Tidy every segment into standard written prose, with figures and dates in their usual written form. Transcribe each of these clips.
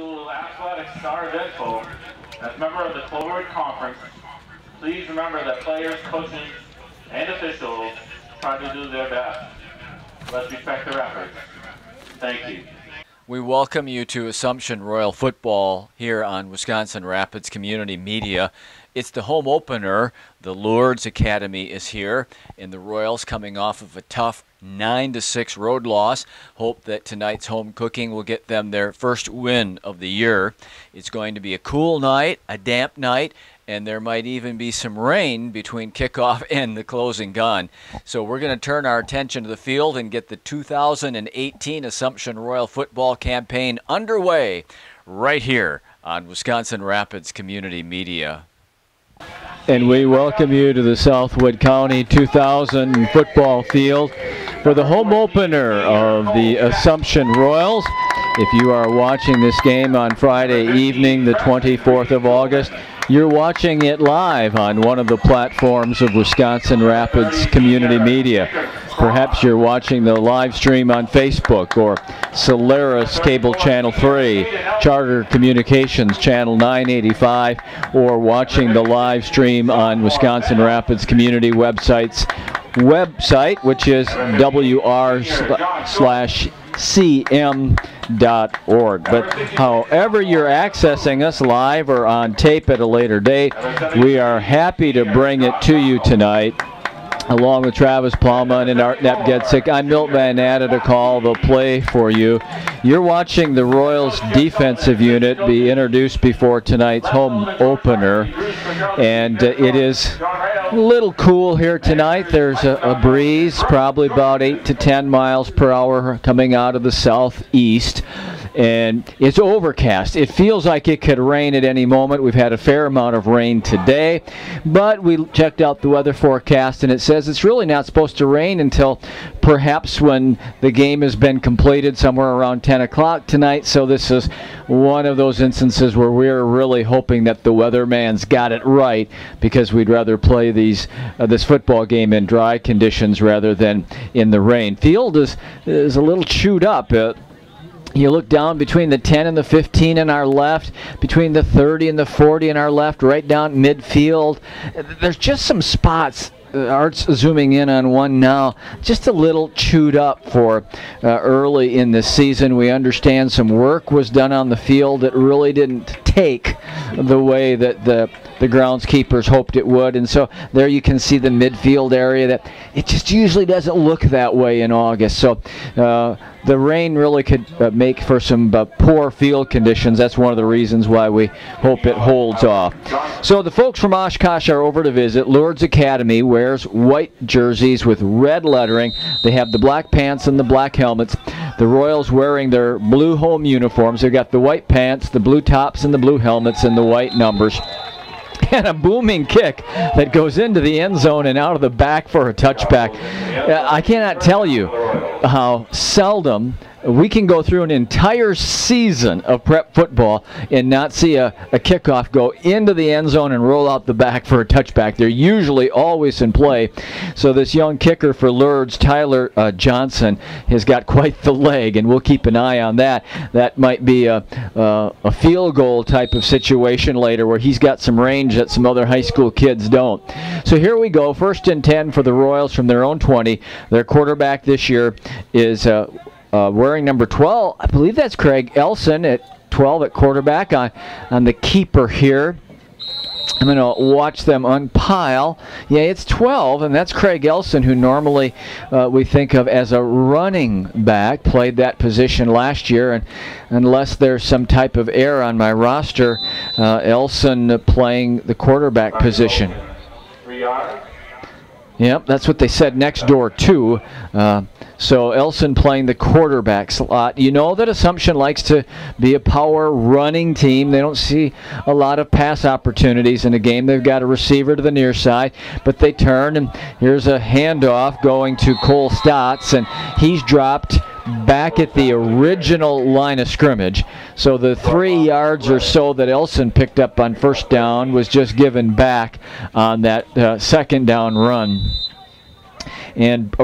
school athletic star info. As a member of the Forward Conference, please remember that players, coaches, and officials try to do their best. Let's respect their efforts. Thank you. We welcome you to Assumption Royal Football here on Wisconsin Rapids Community Media. It's the home opener. The Lourdes Academy is here, and the Royals coming off of a tough 9-6 road loss. Hope that tonight's home cooking will get them their first win of the year. It's going to be a cool night, a damp night, and there might even be some rain between kickoff and the closing gun. So we're going to turn our attention to the field and get the 2018 Assumption Royal Football campaign underway right here on Wisconsin Rapids Community Media. And we welcome you to the Southwood County 2000 football field for the home opener of the Assumption Royals. If you are watching this game on Friday evening, the 24th of August, you're watching it live on one of the platforms of Wisconsin Rapids Community Media. Perhaps you're watching the live stream on Facebook or Solaris Cable Channel 3, Charter Communications Channel 985, or watching the live stream on Wisconsin Rapids Community website, which is WRCM.org. But however you're accessing us live or on tape at a later date, we are happy to bring it to you tonight. Along with Travis Plowman and Art Napgezek, I'm Milt Van Natta to call the play for you. You're watching the Royals defensive unit be introduced before tonight's home opener. And it is a little cool here tonight. There's a breeze, probably about 8 to 10 miles per hour coming out of the southeast. And it's overcast. It feels like it could rain at any moment. We've had a fair amount of rain today, but we checked out the weather forecast and it says it's really not supposed to rain until perhaps when the game has been completed somewhere around 10 o'clock tonight. So this is one of those instances where we're really hoping that the weatherman's got it right, because we'd rather play this football game in dry conditions rather than in the rain. Field is a little chewed up. You look down between the 10 and the 15 in our left, between the 30 and the 40 in our left, right down midfield. There's just some spots. Art's zooming in on one now, just a little chewed up for early in the season. We understand some work was done on the field that really didn't take the way that the groundskeepers hoped it would, and so there you can see the midfield area that it just usually doesn't look that way in August. So the rain really could make for some poor field conditions. That's one of the reasons why we hope it holds off. So the folks from Oshkosh are over to visit. Lourdes Academy wears white jerseys with red lettering. They have the black pants and the black helmets. The Royals wearing their blue home uniforms. They've got the white pants, the blue tops, and the blue helmets, and the white numbers. And a booming kick that goes into the end zone and out of the back for a touchback. I cannot tell you how seldom we can go through an entire season of prep football and not see a kickoff go into the end zone and roll out the back for a touchback. They're usually always in play. So this young kicker for Lourdes, Tyler Johnson, has got quite the leg, and we'll keep an eye on that. That might be a field goal type of situation later where he's got some range that some other high school kids don't. So here we go, 1st and 10 for the Royals from their own 20. Their quarterback this year is wearing number 12. I believe that's Craig Elson at 12 at quarterback on the keeper here. I'm going to watch them unpile. Yeah, it's 12, and that's Craig Elson, who normally we think of as a running back. Played that position last year, and unless there's some type of error on my roster, Elson playing the quarterback position. Yep, that's what they said next door, too. So Elson playing the quarterback slot. You know that Assumption likes to be a power running team. They don't see a lot of pass opportunities in a game. They've got a receiver to the near side, but they turn, and here's a handoff going to Cole Stotts, and he's dropped back at the original line of scrimmage. So the 3 yards or so that Elson picked up on first down was just given back on that second down run. And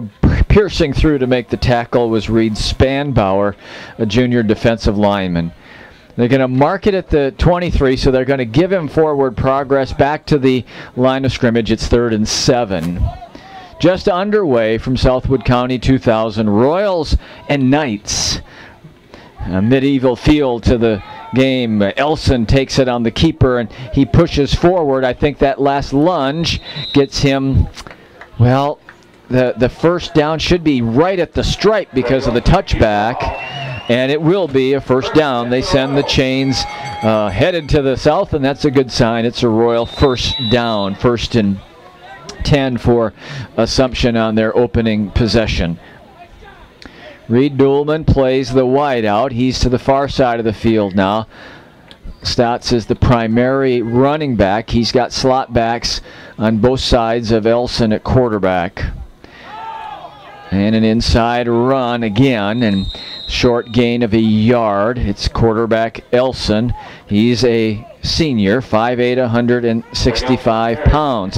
piercing through to make the tackle was Reed Spanbauer, a junior defensive lineman. They're going to mark it at the 23, so they're going to give him forward progress back to the line of scrimmage. It's 3rd and 7. Just underway from Southwood County 2000. Royals and Knights. A medieval feel to the game. Elson takes it on the keeper, and he pushes forward. I think that last lunge gets him, well, the first down should be right at the stripe because of the touchback, and it will be a first down. They send the chains headed to the south, and that's a good sign. It's a Royal first down, 1st and 10 for Assumption on their opening possession. Reed Duhlman plays the wide out. He's to the far side of the field now. Stotts is the primary running back. He's got slot backs on both sides of Elson at quarterback. And an inside run again, and short gain of a yard. It's quarterback Elson. He's a senior, 5'8", 165 pounds.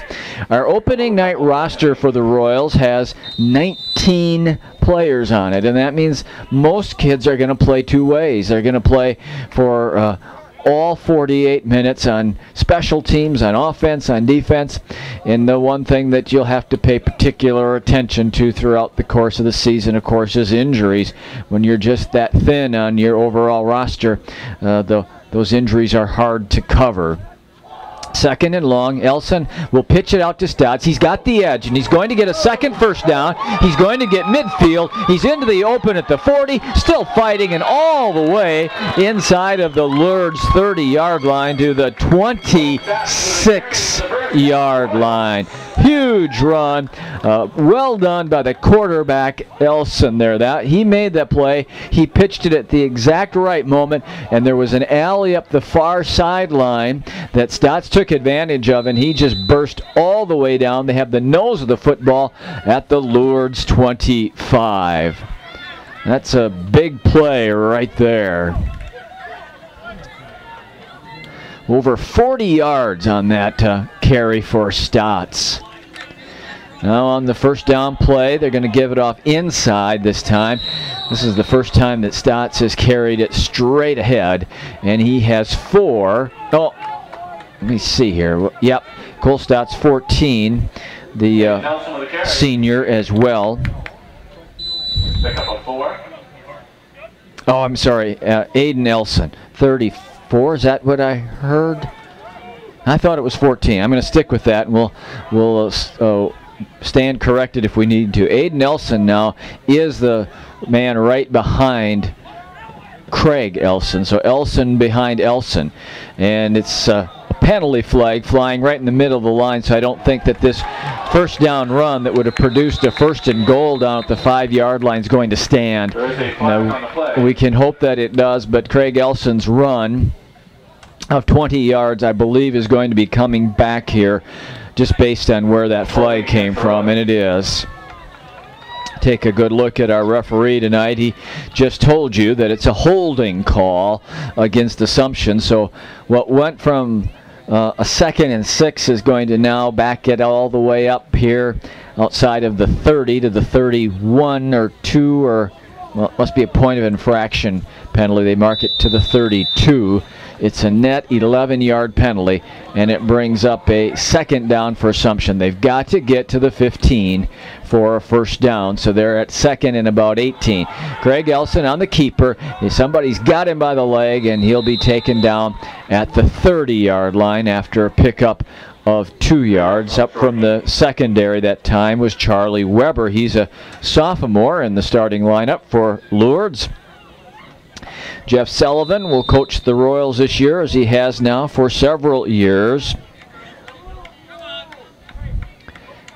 Our opening night roster for the Royals has 19 players on it, and that means most kids are going to play two ways. They're going to play for all 48 minutes on special teams, on offense, on defense. And the one thing that you'll have to pay particular attention to throughout the course of the season, of course, is injuries. When you're just that thin on your overall roster, those injuries are hard to cover. 2nd and long. Elson will pitch it out to Stotts. He's got the edge, and he's going to get a second first down. He's going to get midfield. He's into the open at the 40, still fighting, and all the way inside of the Lourdes 30-yard line to the 26-yard line. Huge run. Well done by the quarterback, Elson, there. He made that play. He pitched it at the exact right moment, and there was an alley up the far sideline that Stotts took advantage of, and he just burst all the way down. They have the nose of the football at the Lourdes 25. That's a big play right there. Over 40 yards on that carry for Stotts. Now on the first down play, they're going to give it off inside this time. This is the first time that Stotts has carried it straight ahead, and he has 4. Oh, let me see here. Yep, Cole Stotts 14, the senior as well. Pick up a 4. Oh, I'm sorry, Aiden Elson, 34. Is that what I heard? I thought it was 14. I'm going to stick with that, and we'll stand corrected if we need to. Aiden Elson now is the man right behind Craig Elson. So Elson behind Elson. And it's a penalty flag flying right in the middle of the line, so I don't think that this first down run that would have produced a 1st and goal down at the 5-yard line is going to stand. Now, we can hope that it does, but Craig Elson's run of 20 yards, I believe, is going to be coming back here, just based on where that flag came from, and it is. Take a good look at our referee tonight. He just told you that it's a holding call against Assumption. So what went from a 2nd and 6 is going to now back it all the way up here outside of the 30 to the 31 or 2, or, well, it must be a point of infraction penalty. They mark it to the 32. It's a net 11-yard penalty, and it brings up a 2nd down for Assumption. They've got to get to the 15 for a first down, so they're at 2nd and about 18. Craig Elson on the keeper. Somebody's got him by the leg, and he'll be taken down at the 30-yard line after a pickup of 2 yards. Up from the secondary that time was Charlie Weber. He's a sophomore in the starting lineup for Lourdes. Jeff Sullivan will coach the Royals this year, as he has now for several years.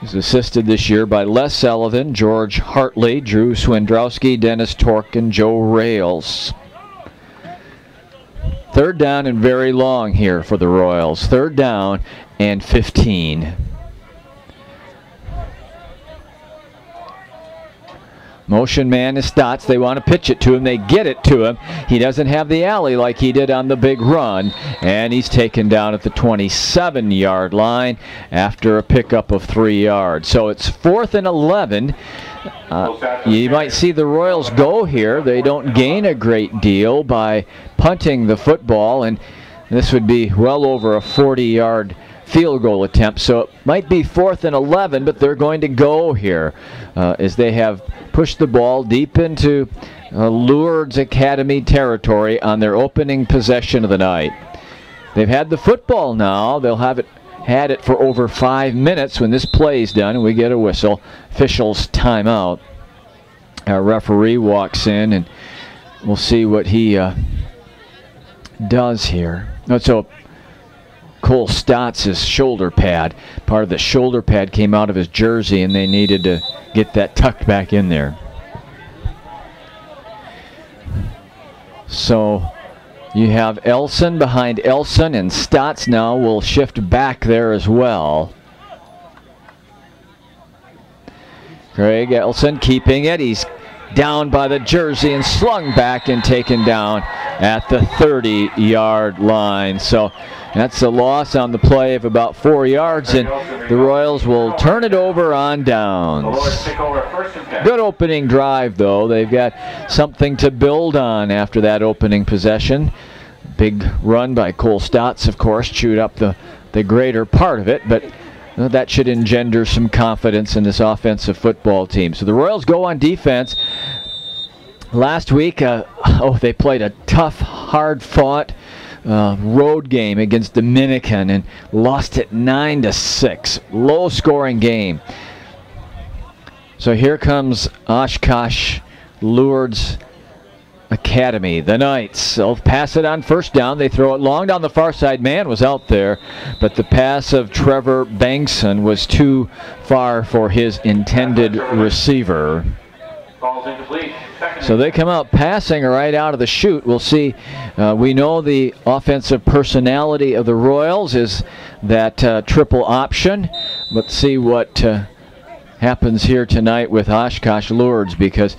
He's assisted this year by Les Sullivan, George Hartley, Drew Swindrowski, Dennis Tork, and Joe Rails. 3rd down and very long here for the Royals. 3rd down and 15. Motion man is Stotts. They want to pitch it to him. They get it to him. He doesn't have the alley like he did on the big run, and he's taken down at the 27-yard line after a pickup of 3 yards. So it's 4th and 11. You might see the Royals go here. They don't gain a great deal by punting the football, and this would be well over a 40-yard field goal attempt. So it might be 4th and 11, but they're going to go here as they have pushed the ball deep into Lourdes Academy territory on their opening possession of the night. They've had the football now. They'll have it had it for over 5 minutes when this play is done and we get a whistle. Officials timeout. Our referee walks in and we'll see what he does here. So Cole Stotts' shoulder pad, part of the shoulder pad came out of his jersey and they needed to get that tucked back in there. So you have Elson behind Elson, and Stotts now will shift back there as well. Craig Elson keeping it. He's down by the jersey and slung back and taken down at the 30-yard line. So that's a loss on the play of about 4 yards, and the Royals will turn it over on downs. Good opening drive, though. They've got something to build on after that opening possession. Big run by Cole Stotts, of course, chewed up the greater part of it, but that should engender some confidence in this offensive football team. So the Royals go on defense. Last week, they played a tough, hard-fought road game against Dominican and lost it 9-6. Low-scoring game. So here comes Oshkosh Lourdes Academy. The Knights, they'll pass it on first down. They throw it long down the far side. Man was out there, but the pass of Trevor Bankson was too far for his intended receiver. So they come out passing right out of the chute. We'll see. We know the offensive personality of the Royals is that triple option. Let's see what happens here tonight with Oshkosh Lourdes, because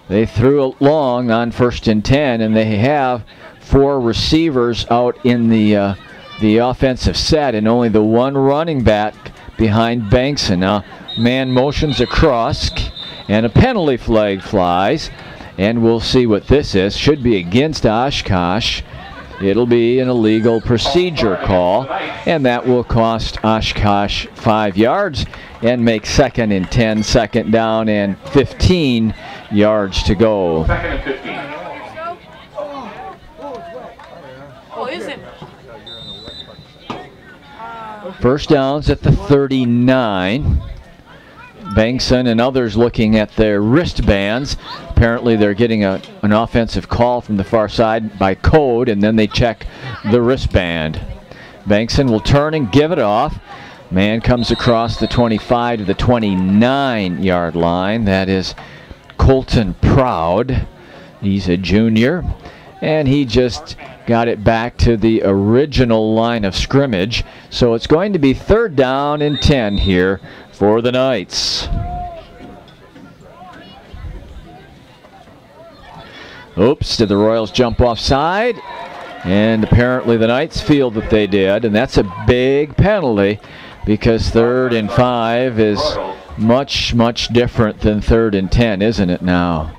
they threw it long on 1st and 10, and they have 4 receivers out in the offensive set, and only the 1 running back behind Bankson. Now, man motions across, and a penalty flag flies, and we'll see what this is. Should be against Oshkosh. It'll be an illegal procedure call, and that will cost Oshkosh 5 yards and make 2nd and 10, 2nd down and 15 yards to go. 2nd and 15. Oh, is it? First downs at the 39. Bankson and others looking at their wristbands. Apparently they're getting an offensive call from the far side by code, and then they check the wristband. Bankson will turn and give it off. Man comes across the 25 to the 29-yard line. That is Colton Proud. He's a junior, and he just got it back to the original line of scrimmage. So it's going to be 3rd down and 10 here for the Knights. Oops, did the Royals jump offside? And apparently the Knights feel that they did, and that's a big penalty, because 3rd and 5 is much, much different than 3rd and 10, isn't it now?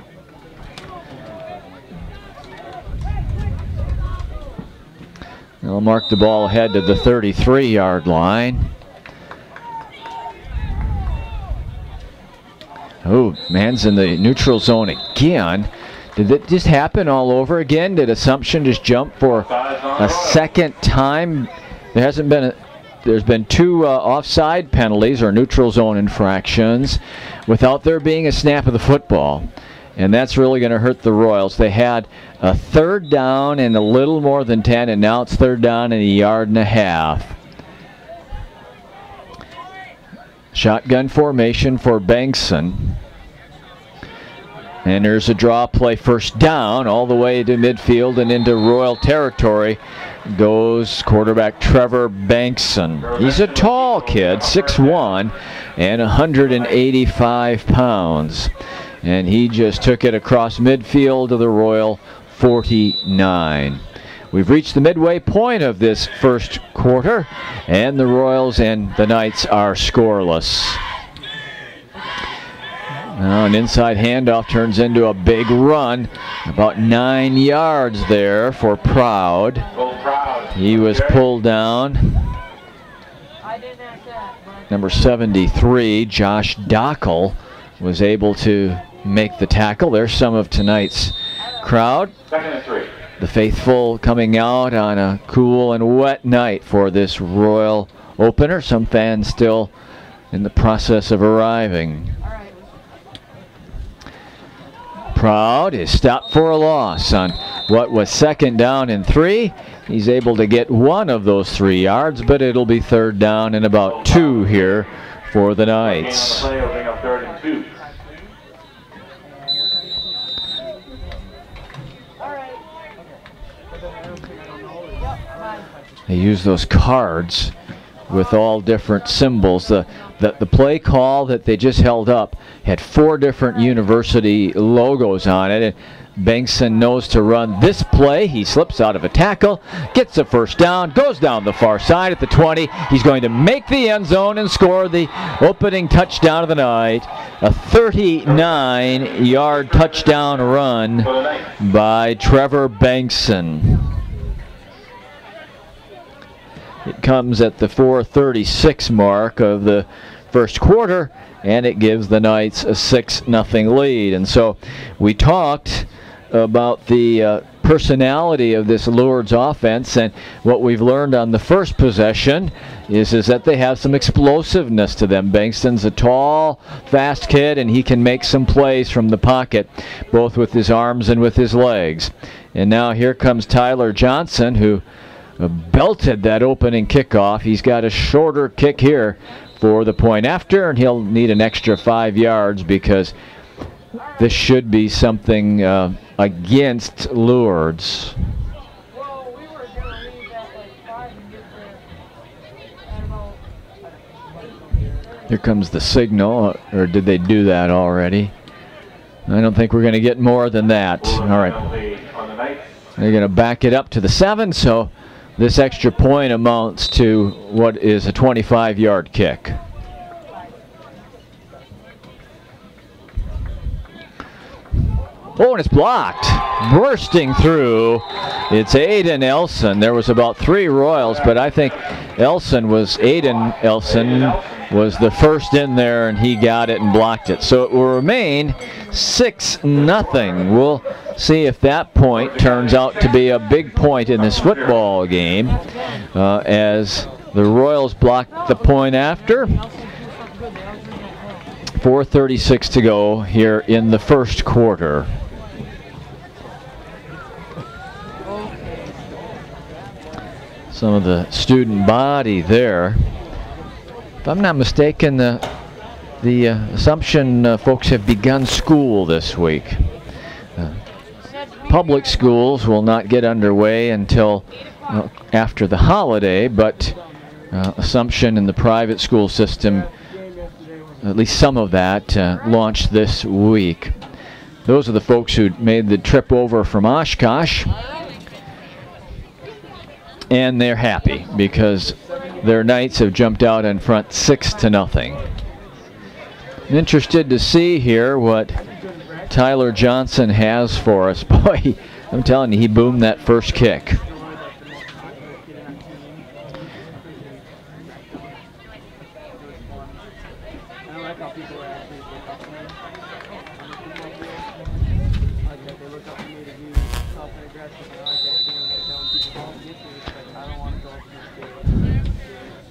They'll mark the ball ahead to the 33-yard line. Oh, man's in the neutral zone again. Did it just happen all over again? Did Assumption just jump for a second time? There's been 2 offside penalties or neutral zone infractions without there being a snap of the football. And that's really going to hurt the Royals. They had a 3rd down and a little more than 10, and now it's 3rd down and 1.5 yards. Shotgun formation for Bankson. And there's a draw play, 1st down, all the way to midfield and into Royal territory goes quarterback Trevor Bankson. He's a tall kid, 6'1", and 185 pounds. and he just took it across midfield to the Royal 49. We've reached the midway point of this first quarter, and the Royals and the Knights are scoreless. Now an inside handoff turns into a big run, about 9 yards there for Proud. He was pulled down. Number 73, Josh Dockel, was able to make the tackle. There's some of tonight's crowd. The faithful coming out on a cool and wet night for this Royal opener. Some fans still in the process of arriving. Proud is stopped for a loss on what was 2nd down and 3. He's able to get one of those 3 yards, but it'll be 3rd down and about 2 here for the Knights. They use those cards with all different symbols. The play call that they just held up had 4 different university logos on it. And Bengtson knows to run this play. He slips out of a tackle, gets a 1st down, goes down the far side at the 20. He's going to make the end zone and score the opening touchdown of the night. A 39-yard touchdown run by Trevor Bengtson. It comes at the 4:36 mark of the first quarter, and it gives the Knights a 6-0 lead. And so we talked about the personality of this Lourdes offense, and what we've learned on the first possession is that they have some explosiveness to them. Bengtson's a tall, fast kid, and he can make some plays from the pocket, both with his arms and with his legs. And now here comes Tyler Johnson, who belted that opening kickoff. He's got a shorter kick here for the point after, and he'll need an extra 5 yards because this should be something against Lourdes. Here comes the signal, or did they do that already? I don't think we're going to get more than that. All right. They're going to back it up to the 7, so this extra point amounts to what is a 25-yard kick. Oh, and it's blocked. Bursting through, it's Aiden Elson. There was about 3 Royals, but I think Aiden Elson was the first in there, and he got it and blocked it. So it will remain 6-0. We'll see if that point turns out to be a big point in this football game as the Royals block the point after. 4:36 to go here in the first quarter. Some of the student body there. If I'm not mistaken, the Assumption folks have begun school this week. Public schools will not get underway until after the holiday, but Assumption and the private school system, at least some of that, launched this week. Those are the folks who made the trip over from Oshkosh, and they're happy because their Knights have jumped out in front 6-0. I'm interested to see here what Tyler Johnson has for us. Boy, I'm telling you, he boomed that first kick.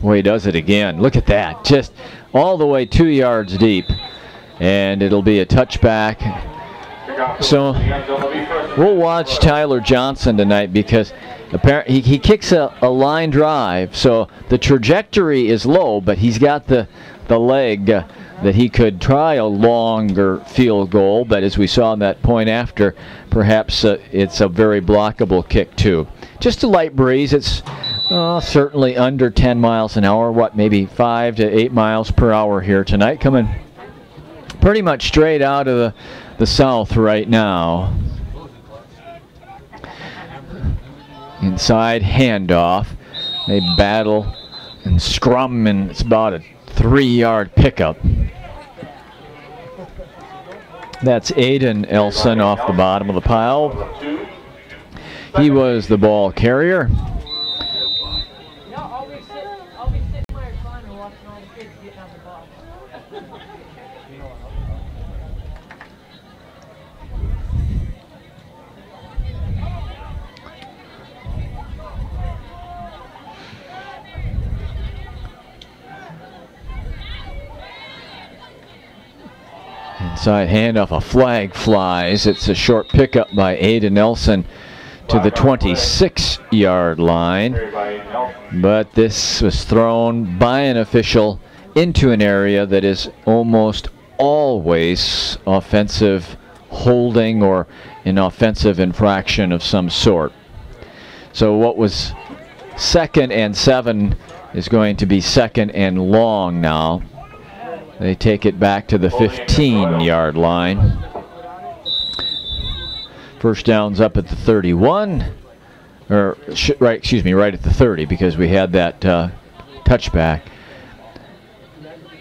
Boy, he does it again. Look at that. Just all the way 2 yards deep. And it'll be a touchback. So we'll watch Tyler Johnson tonight because apparently he kicks a line drive. So the trajectory is low, but he's got the leg that he could try a longer field goal. But as we saw in that point after, perhaps it's a very blockable kick too. Just a light breeze. It's certainly under 10 miles an hour. What, maybe 5 to 8 miles per hour here tonight. Coming pretty much straight out of the South right now. Inside handoff. They battle and scrum, and it's about a 3-yard pickup. That's Aiden Elson off the bottom of the pile. He was the ball carrier. Inside handoff, a flag flies. It's a short pickup by Aiden Nelson to the 26-yard line. But this was thrown by an official into an area that is almost always offensive holding or an offensive infraction of some sort. So what was 2nd and 7 is going to be 2nd and long now. They take it back to the 15-yard line. First down's up at the 31, or right at the 30, because we had that touchback.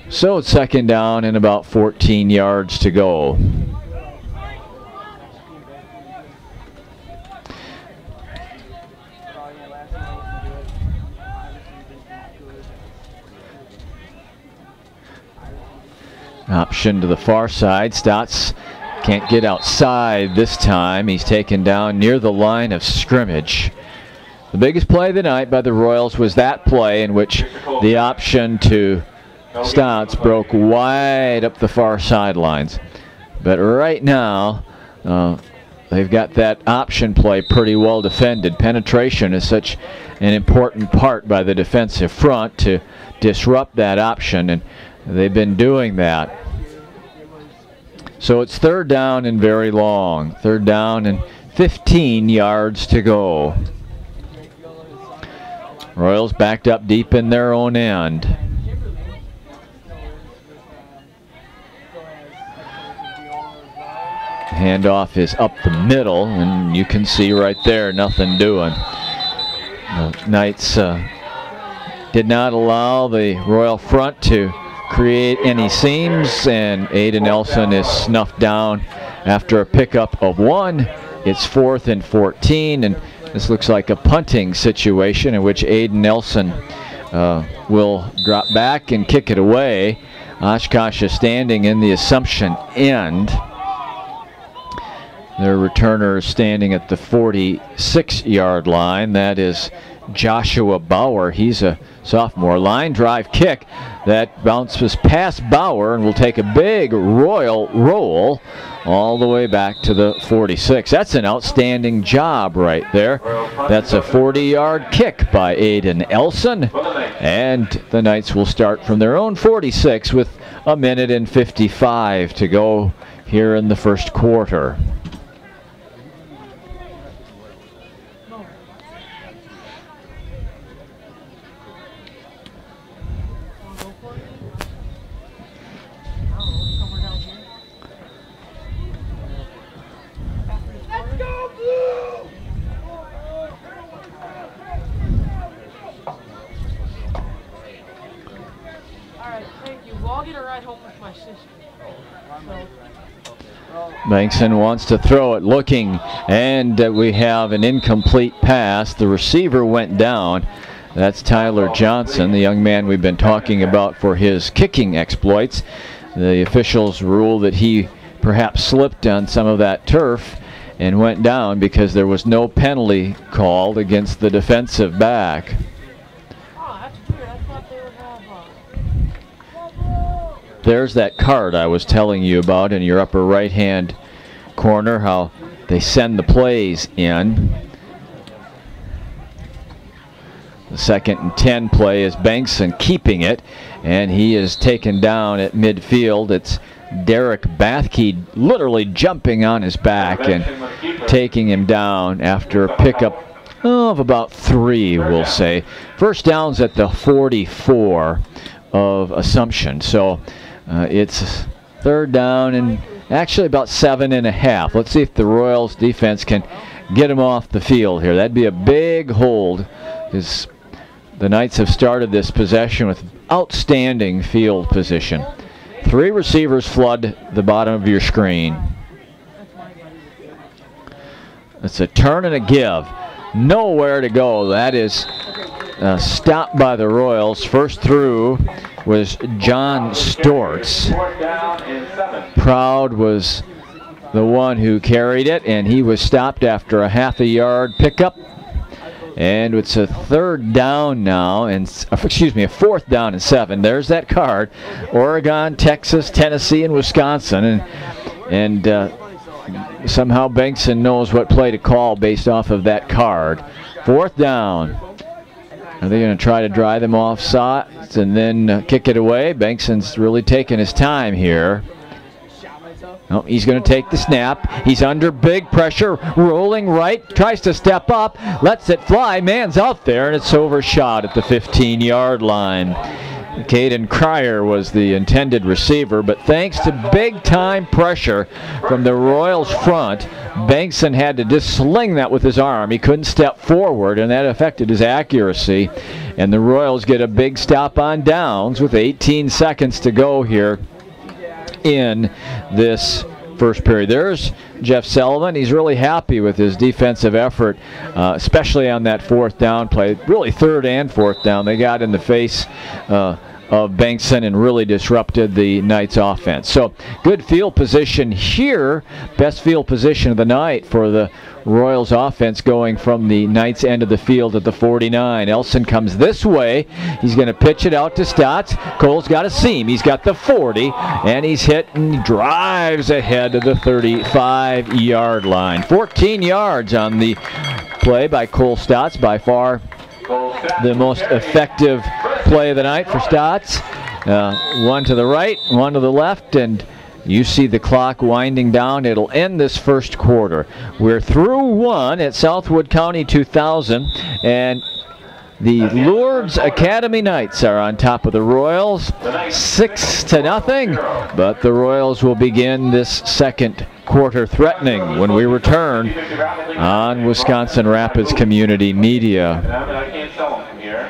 So it's 2nd down and about 14 yards to go. Option to the far side. Stotts can't get outside this time. He's taken down near the line of scrimmage. The biggest play of the night by the Royals was that play in which the option to Stotts broke wide up the far sidelines. But right now, they've got that option play pretty well defended. Penetration is such an important part by the defensive front to disrupt that option, and they've been doing that. So it's 3rd down and very long. 3rd down and 15 yards to go. Royals backed up deep in their own end. Handoff is up the middle, and you can see right there, nothing doing. The Knights did not allow the Royal front to create any seams, and Aiden Nelson is snuffed down after a pickup of 1. It's 4th and 14, and this looks like a punting situation in which Aiden Nelson will drop back and kick it away. Oshkosh is standing in the Assumption end. Their returner is standing at the 46-yard line. That is Joshua Bauer. He's a sophomore. Line drive kick that bounces past Bauer and will take a big Royal roll all the way back to the 46. That's an outstanding job right there. That's a 40-yard kick by Aiden Elson, and the Knights will start from their own 46 with 1:55 to go here in the first quarter. Bankson wants to throw it, looking, and we have an incomplete pass. The receiver went down. That's Tyler Johnson, the young man we've been talking about for his kicking exploits. The officials ruled that he perhaps slipped on some of that turf and went down because there was no penalty called against the defensive back. There's that card I was telling you about in your upper right-hand corner, how they send the plays in. The 2nd and 10 play is Bankson keeping it, and he is taken down at midfield. It's Derek Bathke literally jumping on his back and taking him down after a pickup of about 3, we'll say. First down's at the 44 of Assumption. So it's 3rd down Actually about 7.5. Let's see if the Royals defense can get him off the field here. That'd be a big hold, because the Knights have started this possession with outstanding field position. 3 receivers flood the bottom of your screen. It's a turn and a give. Nowhere to go. That is stopped by the Royals. First through was John Stortz. Proud was the one who carried it, and he was stopped after a half-a-yard pickup. And it's a 3rd down now, and excuse me, a 4th down and 7. There's that card. Oregon, Texas, Tennessee, and Wisconsin, and somehow Bengtson knows what play to call based off of that card. 4th down. Are they going to try to dry them off sides and then kick it away? Bengtson's really taking his time here. Oh, he's going to take the snap. He's under big pressure, rolling right, tries to step up, lets it fly. Man's out there, and it's overshot at the 15-yard line. Caden Cryer was the intended receiver, but thanks to big-time pressure from the Royals front, Bengtson had to just sling that with his arm. He couldn't step forward, and that affected his accuracy. And the Royals get a big stop on downs with 18 seconds to go here in this first period. There's Jeff Sullivan. He's really happy with his defensive effort, especially on that 4th down play. Really 3rd and 4th down. They got in the face of Bengtson and really disrupted the Knights' offense. So good field position here. Best field position of the night for the Royals offense, going from the Knights' end of the field at the 49. Elson comes this way. He's going to pitch it out to Stotts. Cole's got a seam. He's got the 40, and he's hit and drives ahead of the 35-yard line. 14 yards on the play by Cole Stotts. By far the most effective play of the night for Stotts. One to the right, one to the left, and you see the clock winding down. It'll end this first quarter. We're through 1 at Southwood County 2000, and the Lourdes Academy Knights are on top of the Royals, 6-0. But the Royals will begin this second quarter threatening when we return on Wisconsin Rapids Community Media. I can't sell them from here,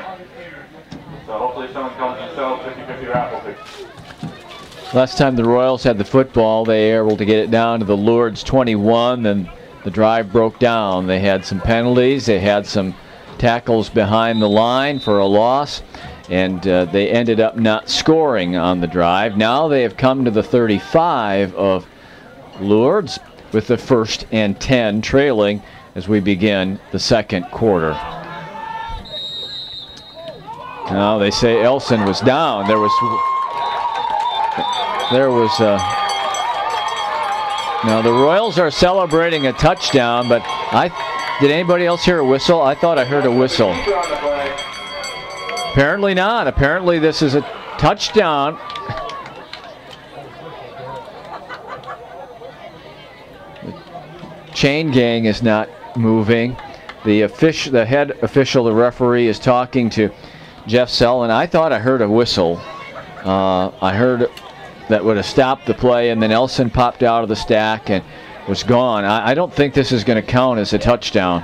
so hopefully someone comes and sells 50-50 raffle tickets. Last time the Royals had the football, they were able to get it down to the Lourdes 21, then the drive broke down. They had some penalties, they had some tackles behind the line for a loss, and they ended up not scoring on the drive. Now they have come to the 35 of Lourdes with the 1st and 10 trailing as we begin the second quarter. Now they say Elson was down. Now the Royals are celebrating a touchdown, but did anybody else hear a whistle? I thought I heard a whistle. Apparently not. Apparently this is a touchdown. The chain gang is not moving. The head official, the referee, is talking to Jeff Sullivan. I thought I heard a whistle. I heard that would have stopped the play, and then Elson popped out of the stack and was gone. I don't think this is going to count as a touchdown.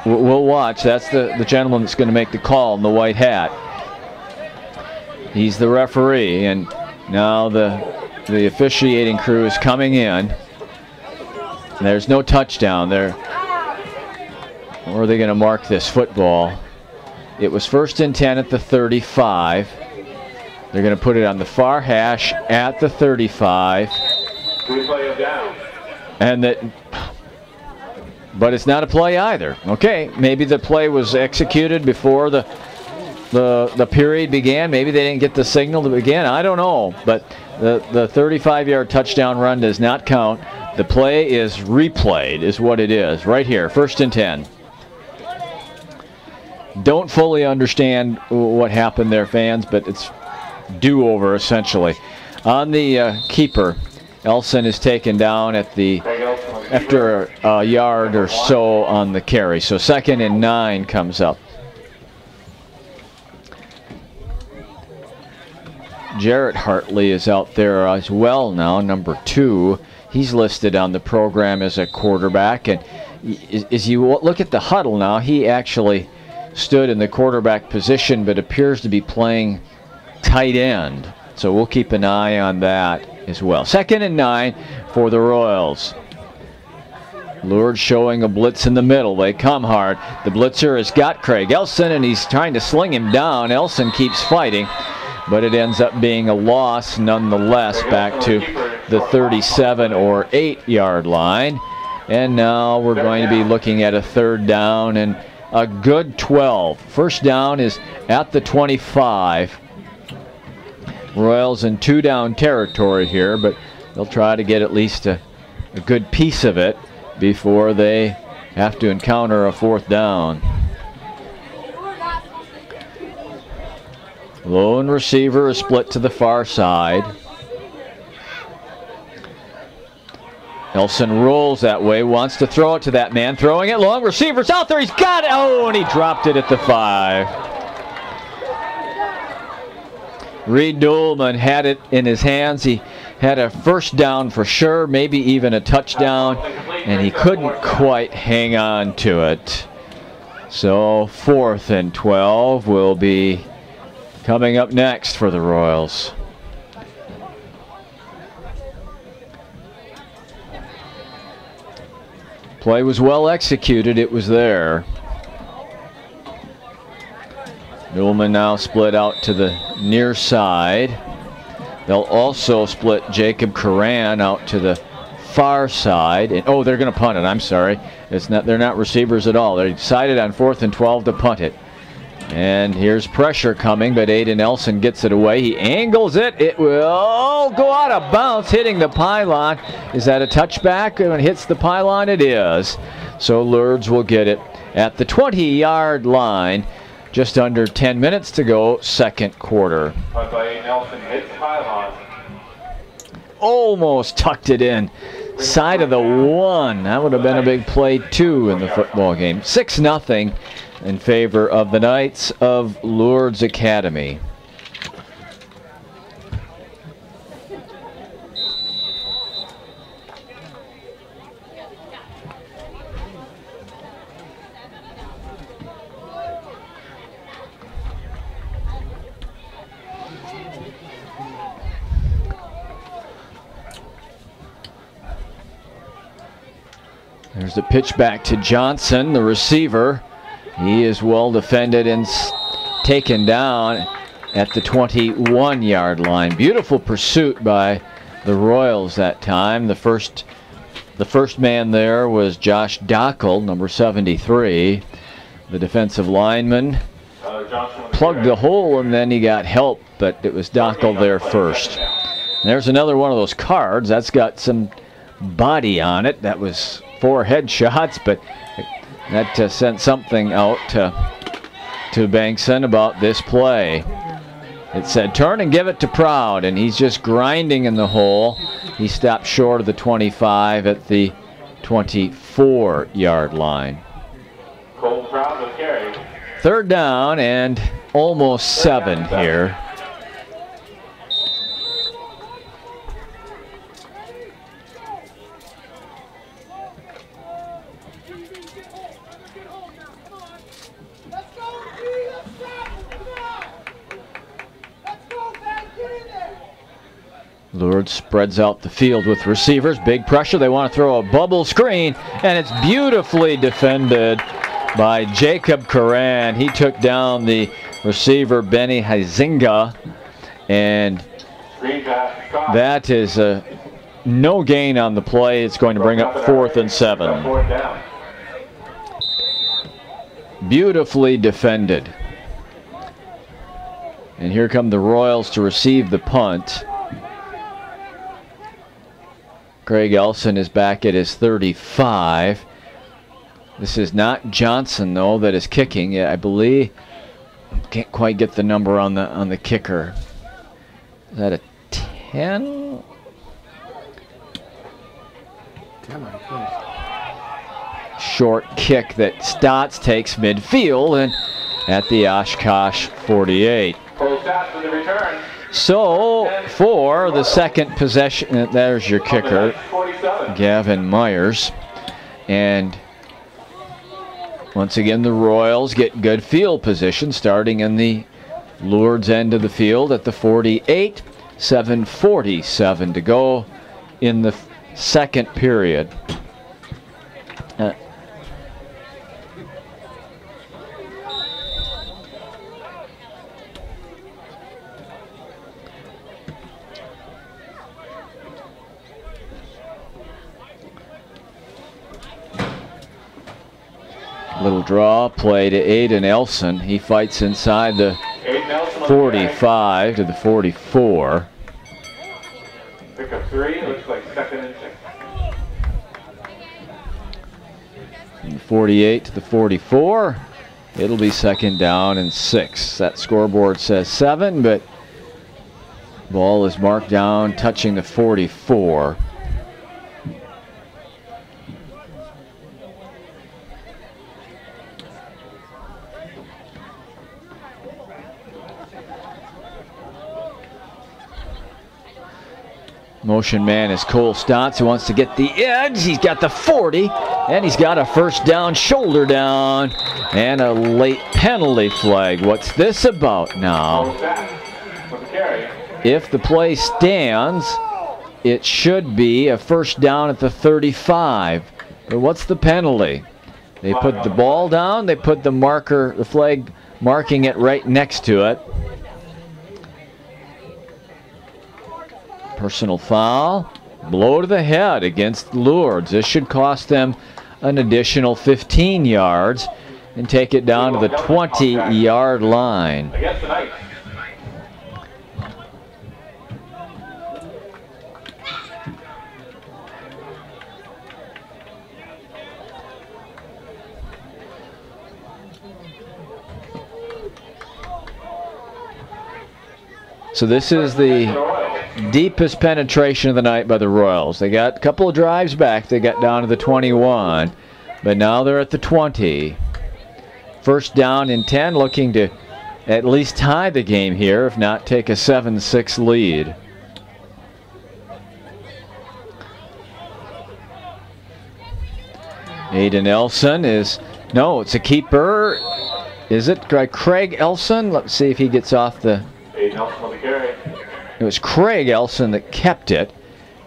We'll watch. That's the gentleman that's going to make the call in the white hat. He's the referee, and now the officiating crew is coming in. There's no touchdown there. Or are they going to mark this football? It was 1st and 10 at the 35. They're going to put it on the far hash at the 35. And but it's not a play either. Okay, maybe the play was executed before the period began. Maybe they didn't get the signal to begin. I don't know. But the 35-yard touchdown run does not count. The play is replayed, is what it is. Right here, 1st and 10. Don't fully understand what happened there, fans, but it's do-over essentially. On the keeper, Elson is taken down after a yard or so on the carry. So 2nd and 9 comes up. Jarrett Hartley is out there as well now, number 2. He's listed on the program as a quarterback. And as you look at the huddle now, he actually stood in the quarterback position but appears to be playing tight end. So we'll keep an eye on that as well. 2nd and 9 for the Royals. Lourdes showing a blitz in the middle. They come hard. The blitzer has got Craig Elson, and he's trying to sling him down. Elson keeps fighting, but it ends up being a loss nonetheless, back to the 37 or 8-yard line. And now we're going to be looking at a 3rd down and a good 12. First down is at the 25. Royals in 2-down territory here, but they'll try to get at least a good piece of it before they have to encounter a 4th down. Lone receiver is split to the far side. Elson rolls that way, wants to throw it to that man, throwing it long. Receiver's out there, he's got it! Oh, and he dropped it at the 5. Reed Dolman had it in his hands. He had a first down for sure, maybe even a touchdown, and he couldn't quite hang on to it. So 4th and 12 will be coming up next for the Royals. Play was well executed. It was there. Newman now split out to the near side. They'll also split Jacob Curran out to the far side. And, oh, they're going to punt it. I'm sorry. They're not receivers at all. They decided on 4th and 12 to punt it. And here's pressure coming, but Aiden Elson gets it away. He angles it. It will go out of bounds, hitting the pylon. Is that a touchback? When it hits the pylon, it is. So Lourdes will get it at the 20-yard line. Just under 10 minutes to go, 2nd quarter. Nelson hits pylon. Almost tucked it in. Side of the 1. That would have been a big play, too, in the football game. 6-0 in favor of the Knights of Lourdes Academy. There's the pitch back to Johnson, the receiver. He is well defended and taken down at the 21-yard line. Beautiful pursuit by the Royals that time. The first man there was Josh Dockel, number 73. The defensive lineman plugged the hole, and then he got help, but it was Dockel there first. And there's another one of those cards. That's got some body on it. That was 4 headshots, but that sent something out to Bankson about this play. It said, turn and give it to Proud, and he's just grinding in the hole. He stopped short of the 25 at the 24-yard line. Cole Proud will carry. 3rd down and almost 7 here. Lourdes spreads out the field with receivers. Big pressure. They want to throw a bubble screen, and it's beautifully defended by Jacob Curran. He took down the receiver, Benny Huizinga, and that is a no gain on the play. It's going to bring up 4th and 7. Beautifully defended. And here come the Royals to receive the punt. Craig Elson is back at his 35. This is not Johnson, though, that is kicking. I believe. Can't quite get the number on the kicker. Is that a 10? 10, I think. Short kick that Stotts takes midfield and at the Oshkosh 48. So for the second possession, there's your kicker, Gavin Myers. And once again, the Royals get good field position starting in the Lourdes end of the field at the 48. 7:47 to go in the second period. Little draw play to Aiden Elson. He fights inside the 45 to the 44. Pick up 3, looks like 2nd and 6. From the 48 to the 44, it'll be 2nd down and 6. That scoreboard says 7, but ball is marked down, touching the 44. Motion man is Cole Stotts, who wants to get the edge. He's got the 40, and he's got a first down, shoulder down, and a late penalty flag. What's this about now? If the play stands, it should be a first down at the 35. But what's the penalty? They put the ball down, they put the marker, the flag marking it right next to it. Personal foul, blow to the head against Lourdes. This should cost them an additional 15 yards and take it down to the 20-yard line. So this is the deepest penetration of the night by the Royals. They got a couple of drives back. They got down to the 21, but now they're at the 20. First down and 10, looking to at least tie the game here, if not take a 7-6 lead. Aiden Elson is, no, it's a keeper. Is it Craig Elson? Let's see if he gets off the... Aiden Elson on the carry. It was Craig Elson that kept it,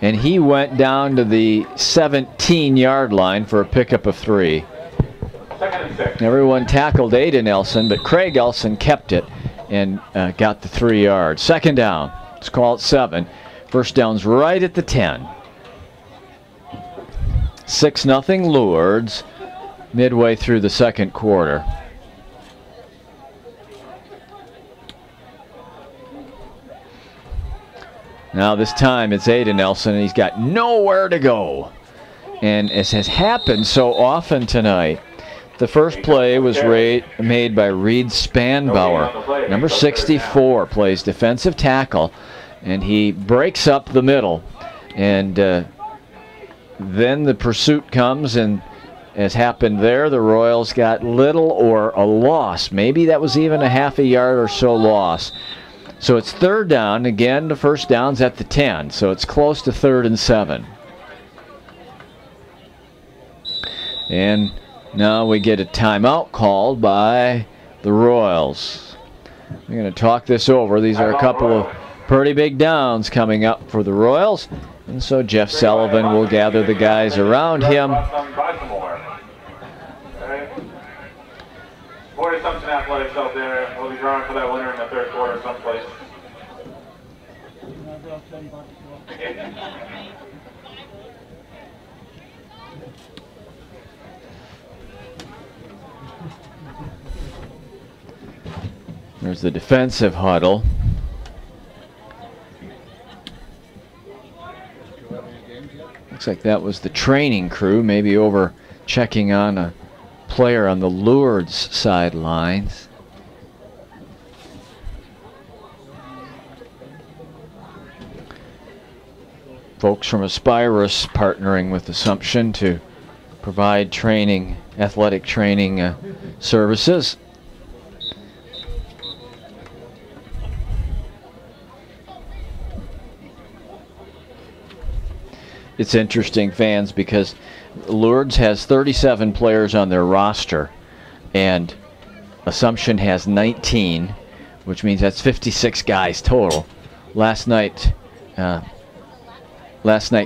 and he went down to the 17-yard line for a pickup of 3. 2nd and 6. Everyone tackled Aiden Elson, but Craig Elson kept it and got the 3 yards. 2nd down. Let's call it 7. First down's right at the 10. 6-0 Lourdes midway through the second quarter. Now this time it's Aiden Elson, and he's got nowhere to go. And as has happened so often tonight, the first play was made by Reed Spanbauer. Number 64 plays defensive tackle, and he breaks up the middle. And then the pursuit comes, and as happened there, the Royals got little or a loss. Maybe that was even a half a yard or so loss. So it's 3rd down. Again, the first down's at the 10. So it's close to 3rd and 7. And now we get a timeout called by the Royals. We're going to talk this over. These are a couple of pretty big downs coming up for the Royals. And so Jeff Sullivan will gather the guys around him. 40-something athletics out there. We'll be drawing for that winner in the 3rd quarter someplace. There's the defensive huddle. Looks like that was the training crew, maybe over checking on a player on the Lourdes sidelines. Folks from Aspirus partnering with Assumption to provide training, athletic training services. it's interesting, fans, because Lourdes has 37 players on their roster, and Assumption has 19, which means that's 56 guys total. Last night,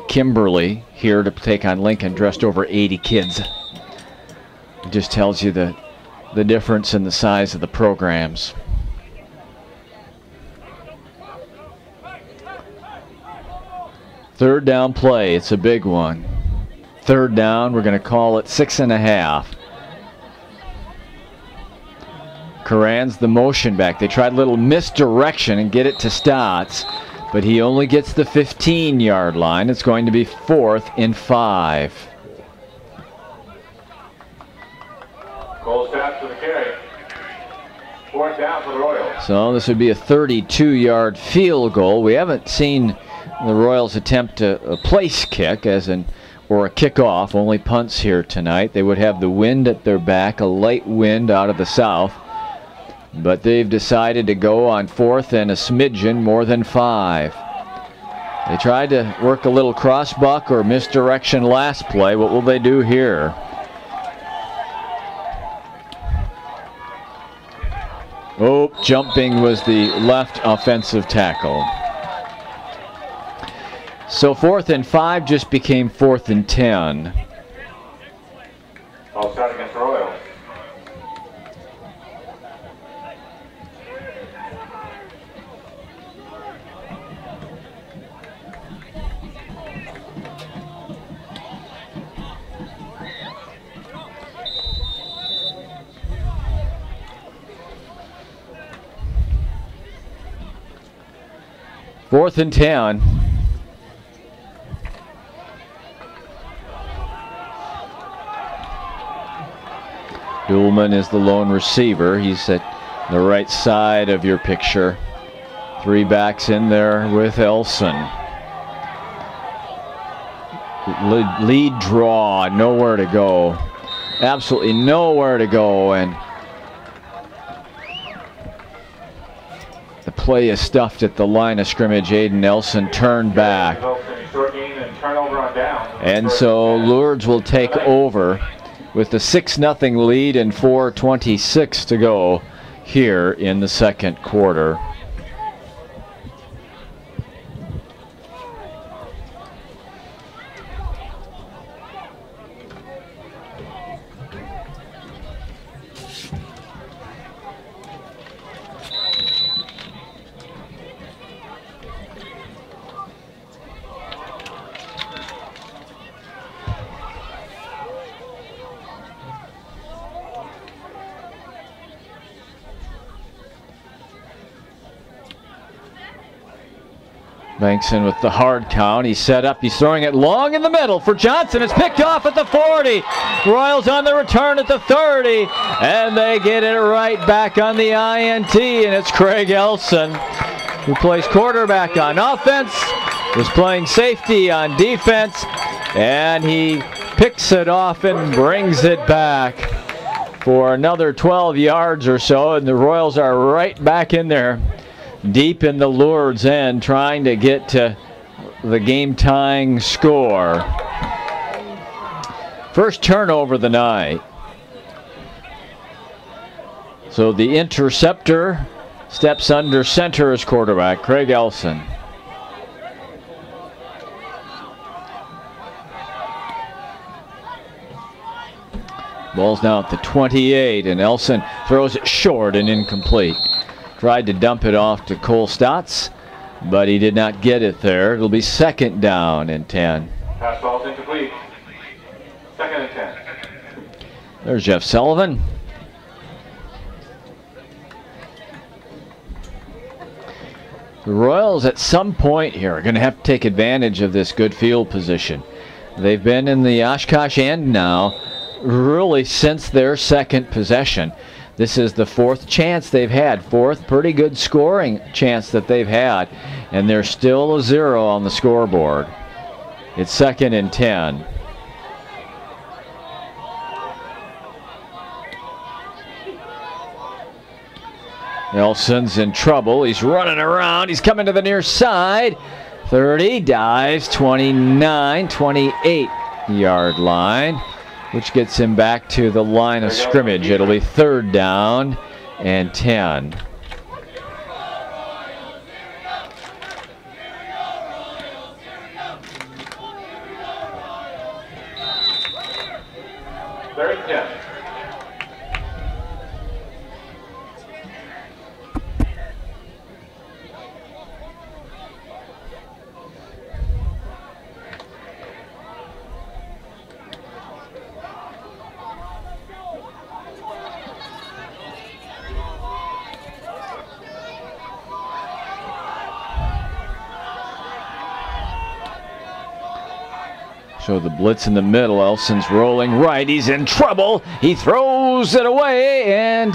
Kimberly here to take on Lincoln dressed over 80 kids. It just tells you the difference in the size of the programs. Third down play, it's a big one. Third down, we're going to call it 6.5. Curran's the motion back. They tried a little misdirection and get it to Stotts, but he only gets the 15-yard line. It's going to be 4th and 5. Cole Stotts for the carry. 4th down for the Royals. So this would be a 32-yard field goal. We haven't seen the Royals attempt a place kick or a kickoff, only punts here tonight. They would have the wind at their back, a light wind out of the south. But they've decided to go on 4th and a smidgen more than 5. They tried to work a little crossbuck or misdirection last play. What will they do here? Oh, jumping was the left offensive tackle. So 4th and 5 just became 4th and 10. Ball start against the Royals. Fourth and 10. Duhlman is the lone receiver. He's at the right side of your picture. 3 backs in there with Elson. Lead draw, nowhere to go. Absolutely nowhere to go, and the play is stuffed at the line of scrimmage. Aiden Elson turned back. And so Lourdes will take over with the 6-0 lead and 4:26 to go here in the second quarter. Bankson with the hard count. He's set up. He's throwing it long in the middle for Johnson. It's picked off at the 40. Royals on the return at the 30. And they get it right back on the INT. And it's Craig Elson, who plays quarterback on offense, is playing safety on defense. And he picks it off and brings it back for another 12 yards or so. And the Royals are right back in there, deep in the Lourdes end, trying to get to the game-tying score. First turnover of the night. So the interceptor steps under center as quarterback, Craig Elson. Ball's now at the 28, and Elson throws it short and incomplete. Tried to dump it off to Cole Stotts, but he did not get it there. It'll be 2nd down and 10. Pass ball's incomplete. 2nd and 10. There's Jeff Sullivan. The Royals at some point here are going to have to take advantage of this good field position. They've been in the Oshkosh end now really since their second possession. This is the 4th chance they've had, 4th pretty good scoring chance that they've had, and there's still a 0 on the scoreboard. It's 2nd and 10. Nelson's in trouble. He's running around. He's coming to the near side. 30, dives, 29, 28-yard line, which gets him back to the line of scrimmage. It'll be 3rd down and 10. So the blitz in the middle. Elson's rolling right. He's in trouble. He throws it away, and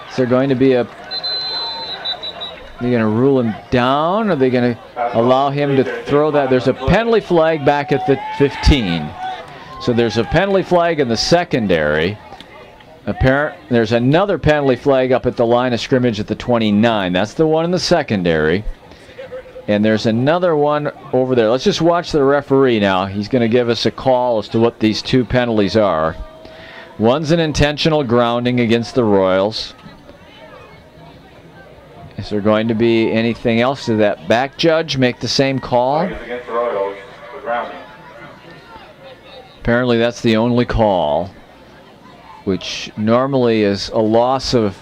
is there going to be a... Are they going to rule him down? Are they going to allow him to throw that? There's a penalty flag back at the 15. So there's a penalty flag in the secondary. There's another penalty flag up at the line of scrimmage at the 29. That's the one in the secondary. And there's another one over there. Let's just watch the referee now. He's going to give us a call as to what these 2 penalties are. One's an intentional grounding against the Royals. Is there going to be anything else? Did that back judge make the same call? Against the Royals for grounding. Apparently that's the only call, which normally is a loss of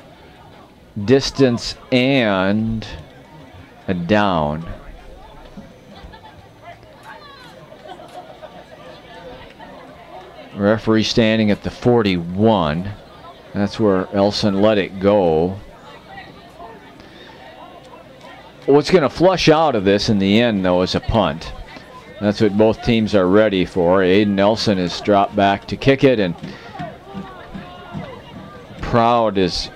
distance and a down. Referee standing at the 41. That's where Elson let it go. What's going to flush out of this in the end, though, is a punt. That's what both teams are ready for. Aiden Nelson has dropped back to kick it, and proud is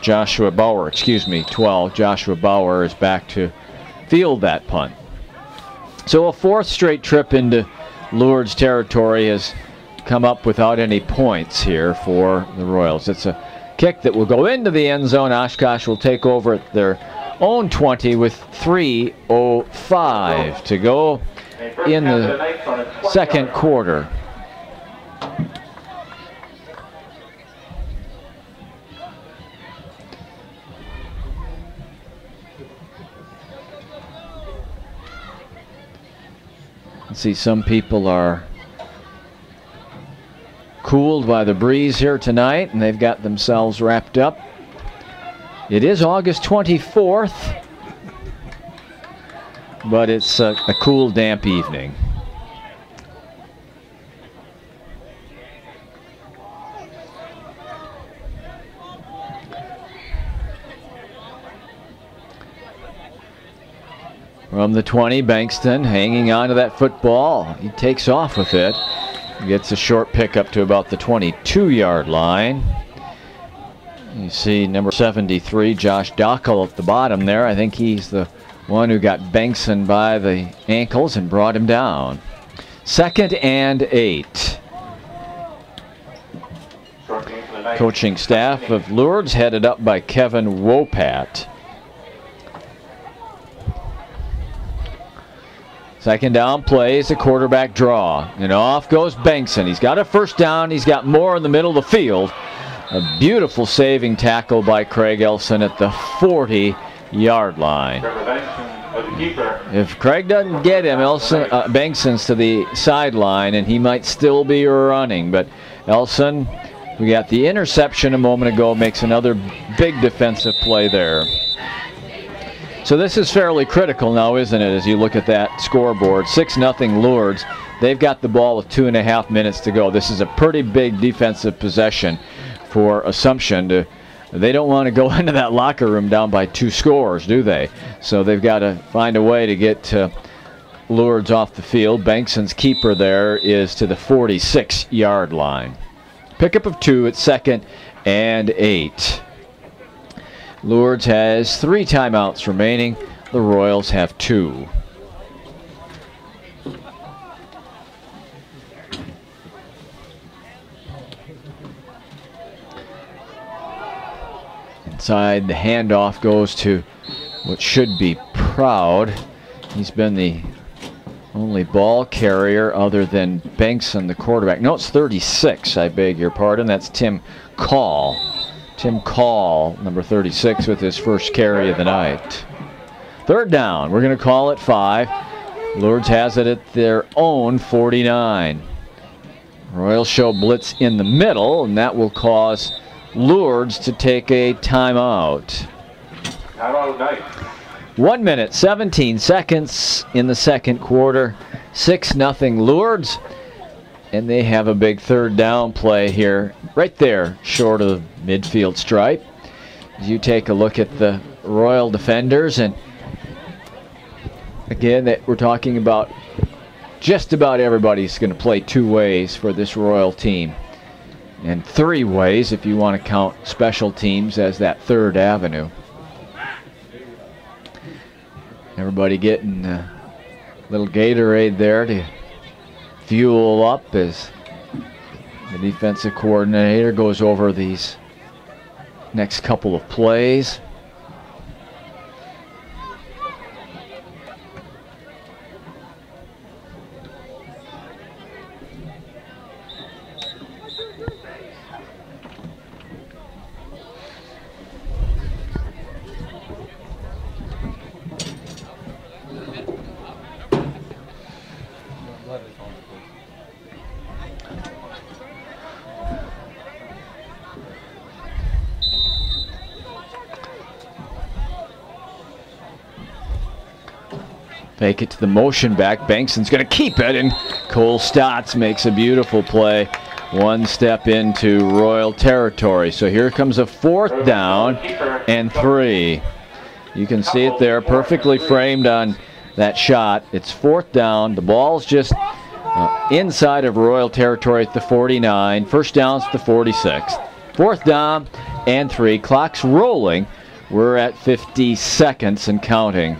Joshua Bauer, 12. Joshua Bauer is back to field that punt. So a 4th straight trip into Lourdes territory has come up without any points here for the Royals. It's a kick that will go into the end zone. Oshkosh will take over at their own 20 with 3:05 to go in the second quarter. See, some people are cooled by the breeze here tonight, and they've got themselves wrapped up. It is August 24th, but it's a cool, damp evening. From the 20, Bankston hanging on to that football. He takes off with it. Gets a short pickup to about the 22-yard line. You see number 73, Josh Dockel at the bottom there. I think he's the one who got Bankson by the ankles and brought him down. 2nd and 8. Coaching staff of Lourdes headed up by Kevin Wopat. 2nd down play is a quarterback draw. And off goes Bankson. He's got a 1st down. He's got more in the middle of the field. A beautiful saving tackle by Craig Elson at the 40-yard line. If Craig doesn't get him, Bankson's to the sideline, and he might still be running. But Elson, we got the interception a moment ago, makes another big defensive play there. So this is fairly critical now, isn't it, as you look at that scoreboard. 6-0 Lourdes. They've got the ball with 2.5 minutes to go. This is a pretty big defensive possession for Assumption. They don't want to go into that locker room down by 2 scores, do they? So they've got to find a way to get Lourdes off the field. Bankson's keeper there is to the 46-yard line. Pickup of 2 at 2nd and 8. Lourdes has 3 timeouts remaining. The Royals have 2. Inside, the handoff goes to what should be Proud. He's been the only ball carrier other than Bengtson, the quarterback. No, it's 36, I beg your pardon. That's Tim Call. Tim Call, number 36, with his first carry of the night. Third down. We're going to call it 5. Lourdes has it at their own 49. Royals show blitz in the middle, and that will cause Lourdes to take a timeout. Timeout night. 1 minute, 17 seconds in the second quarter. 6-0 Lourdes. And they have a big third down play here, right there, short of the midfield stripe. As you take a look at the Royal defenders, and again, that we're talking about just about everybody's going to play 2 ways for this Royal team. And 3 ways if you want to count special teams as that third avenue. Everybody getting a little Gatorade there to fuel up as the defensive coordinator goes over these next couple of plays. Fake it to the motion back. Bengtson's going to keep it, and Cole Stotts makes a beautiful play. 1 step into Royal territory. So here comes a 4th down and 3. You can see it there, perfectly framed on that shot. It's 4th down. The ball's just inside of Royal territory at the 49. First down's the 46. 4th down and 3. Clock's rolling. We're at 50 seconds and counting.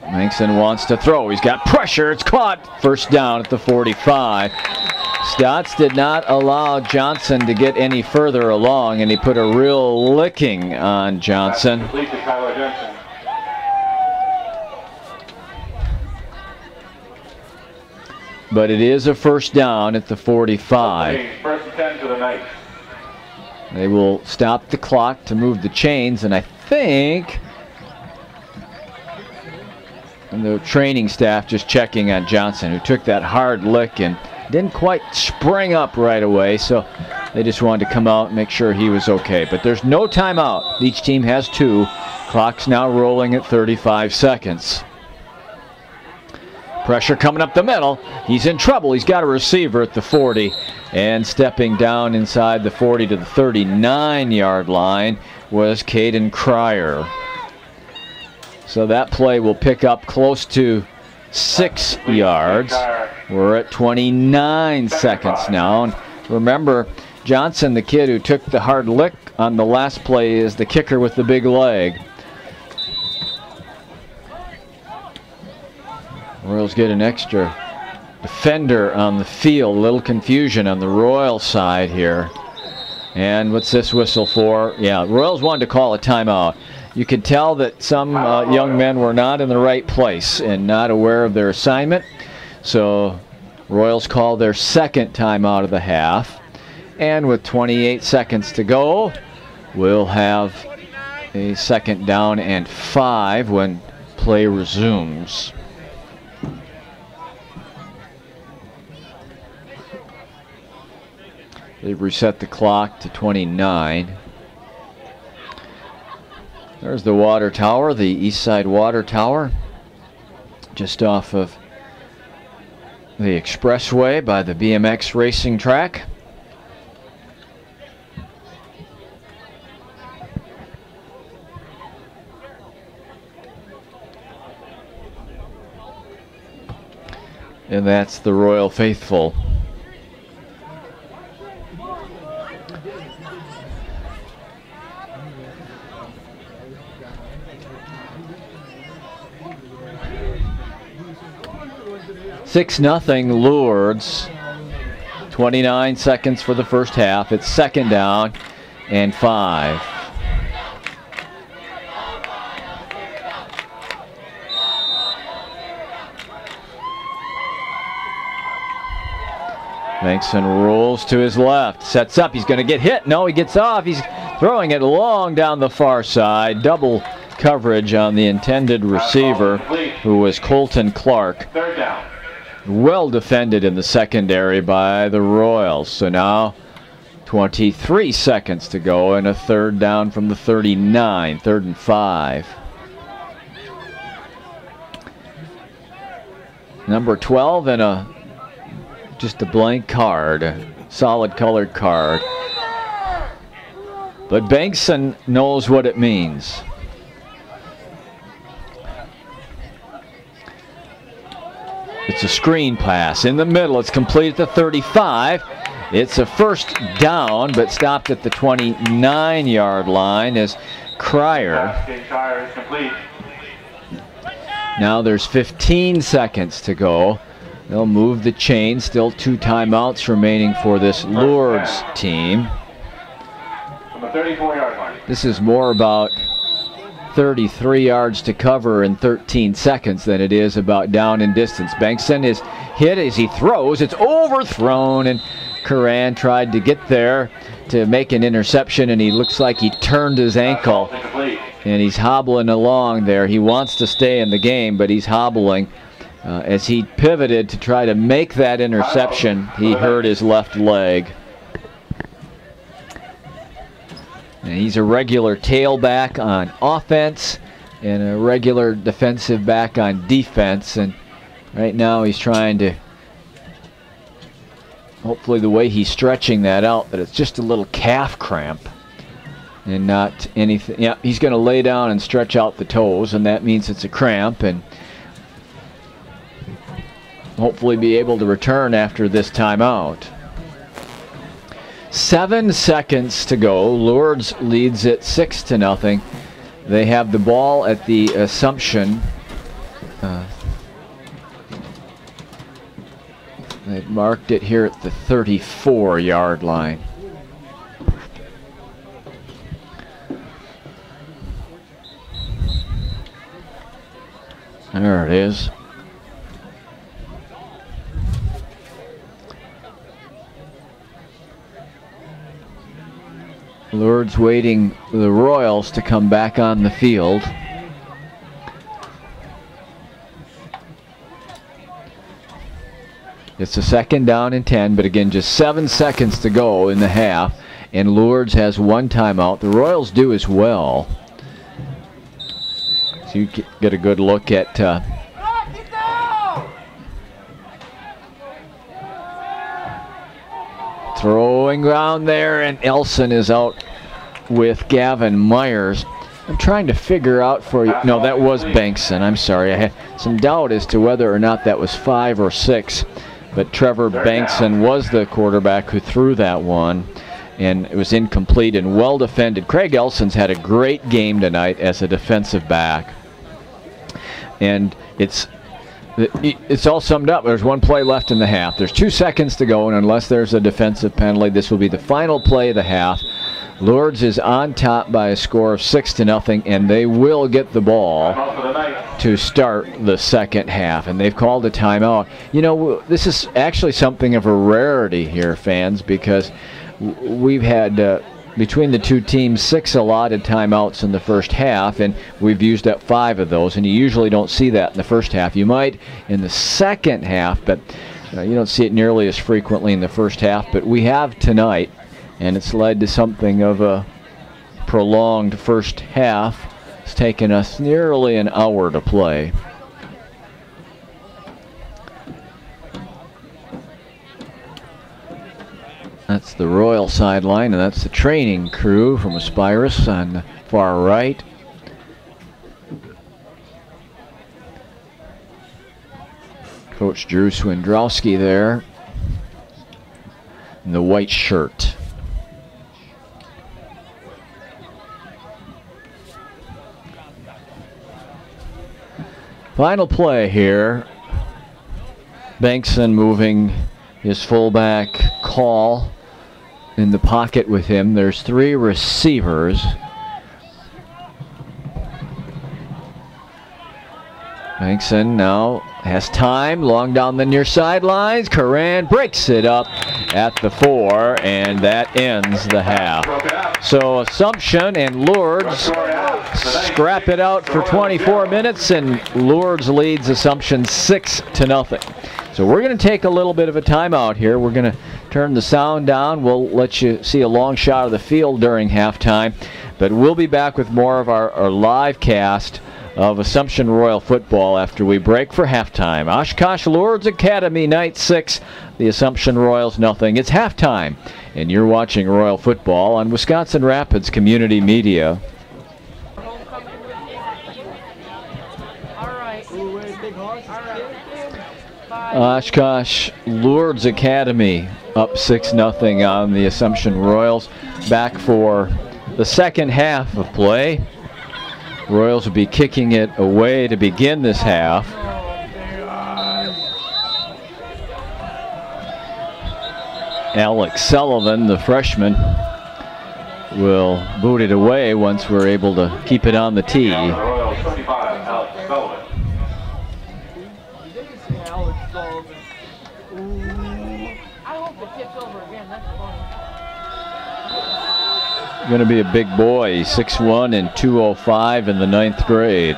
Bengtson wants to throw. He's got pressure. It's caught. First down at the 45. Stotts did not allow Johnson to get any further along, and he put a real licking on Johnson. But it is a first down at the 45. First and 10 to the night. They will stop the clock to move the chains, and I think the training staff just checking on Johnson, who took that hard lick and didn't quite spring up right away, so they just wanted to come out and make sure he was okay. But there's no timeout. Each team has 2. Clock's now rolling at 35 seconds. Pressure coming up the middle. He's in trouble. He's got a receiver at the 40, and stepping down inside the 40 to the 39-yard line was Caden Cryer. So that play will pick up close to 6 yards. We're at 29 seconds now. And remember, Johnson, the kid who took the hard lick on the last play, is the kicker with the big leg. Royals get an extra defender on the field. A little confusion on the Royal side here. And what's this whistle for? Yeah, Royals wanted to call a timeout. You could tell that some young men were not in the right place and not aware of their assignment. So Royals call their second timeout of the half. And with 28 seconds to go, we'll have a 2nd down and 5 when play resumes. They've reset the clock to 29. There's the water tower, the East Side Water Tower, just off of the expressway by the BMX racing track. And that's the Royal Faithful. Six nothing Lourdes. 29 seconds for the first half. It's 2nd down and 5. Bankson rolls to his left, sets up, he's going to get hit. No, he gets off. He's throwing it long down the far side. Double coverage on the intended receiver, who was Colton Clark. Third down. Well defended in the secondary by the Royals. So now 23 seconds to go and a third down from the 39, 3rd and 5. Number 12 and just a blank card, solid colored card. But Bankson knows what it means. It's a screen pass in the middle. It's complete at the 35. It's a first down, but stopped at the 29-yard line as Cryer. Is complete. Now there's 15 seconds to go. They'll move the chain. Still 2 timeouts remaining for this Lourdes team. From the 34-yard line. This is more about 33 yards to cover in 13 seconds than it is about down and distance. Bankson is hit as he throws. It's overthrown, and Curran tried to get there to make an interception, and he looks like he turned his ankle. And he's hobbling along there. He wants to stay in the game, but he's hobbling. As he pivoted to try to make that interception, he hurt his left leg. And he's a regular tailback on offense and a regular defensive back on defense. And right now he's trying to, hopefully the way he's stretching that out, that it's just a little calf cramp and not anything. Yeah, he's going to lay down and stretch out the toes, and that means it's a cramp, and hopefully be able to return after this timeout. 7 seconds to go. Lourdes leads it 6-0. They have the ball at the Assumption. They've marked it here at the 34-yard line. There it is. Lourdes waiting for the Royals to come back on the field. It's a 2nd down and 10, but again, just 7 seconds to go in the half, and Lourdes has 1 timeout. The Royals do as well. So you get a good look at throwing around there, and Elson is out with Gavin Myers. I'm trying to figure out for you. No, that was Bankson. I'm sorry. I had some doubt as to whether or not that was 5 or 6. But Trevor Bankson was the quarterback who threw that one, and it was incomplete and well defended. Craig Elson's had a great game tonight as a defensive back. And it's all summed up. There's 1 play left in the half. There's 2 seconds to go, and unless there's a defensive penalty, this will be the final play of the half. Lourdes is on top by a score of 6-0, and they will get the ball to start the second half. And they've called a timeout. You know, this is actually something of a rarity here, fans, because we've had between the 2 teams 6 allotted timeouts in the first half, and we've used up 5 of those, and you usually don't see that in the first half. You might in the second half, but you don't see it nearly as frequently in the first half. But we have tonight, and it's led to something of a prolonged first half. It's taken us nearly an hour to play. That's the Royal sideline, and that's the training crew from Aspirus on the far right. Coach Drew Swindrowski there in the white shirt. Final play here. Bankson moving his fullback call in the pocket with him. There's 3 receivers. Bankson now has time, long down the near sidelines. Coran breaks it up at the 4, and that ends the half. So Assumption and Lourdes scrap it out for 24 minutes, and Lourdes leads Assumption 6-0. So we're going to take a little bit of a timeout here. We're going to turn the sound down. We'll let you see a long shot of the field during halftime, but we'll be back with more of our live cast of Assumption Royal football after we break for halftime. Oshkosh Lourdes Academy, night 6, the Assumption Royals nothing. It's halftime, and you're watching Royal football on Wisconsin Rapids Community Media. Oshkosh Lourdes Academy up 6-0 on the Assumption Royals. Back for the second half of play. Royals will be kicking it away to begin this half. Alex Sullivan, the freshman, will boot it away once we're able to keep it on the tee. Going to be a big boy, 6'1" and 205 in the 9th grade.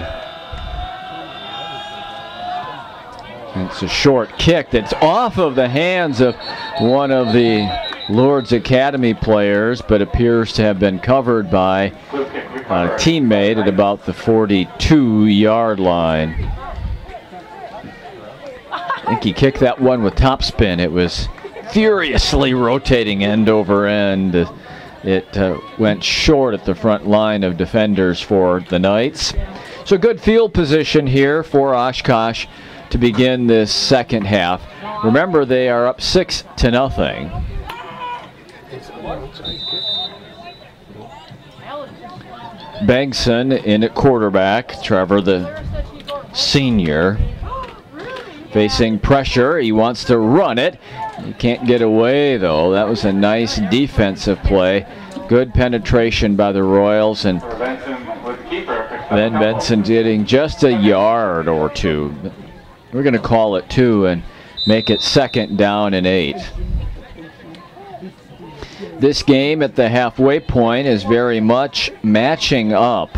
It's a short kick that's off of the hands of one of the Lourdes Academy players, but appears to have been covered by a teammate at about the 42-yard line. I think he kicked that one with topspin. It was furiously rotating end over end. It went short at the front line of defenders for the Knights. So good field position here for Oshkosh to begin this second half. Remember, they are up 6-0. Begson in at quarterback. Trevor, the senior, facing pressure. He wants to run it. He can't get away, though. That was a nice defensive play. Good penetration by the Royals, and then Benson getting just a yard or two. We're going to call it 2 and make it 2nd down and 8. This game at the halfway point is very much matching up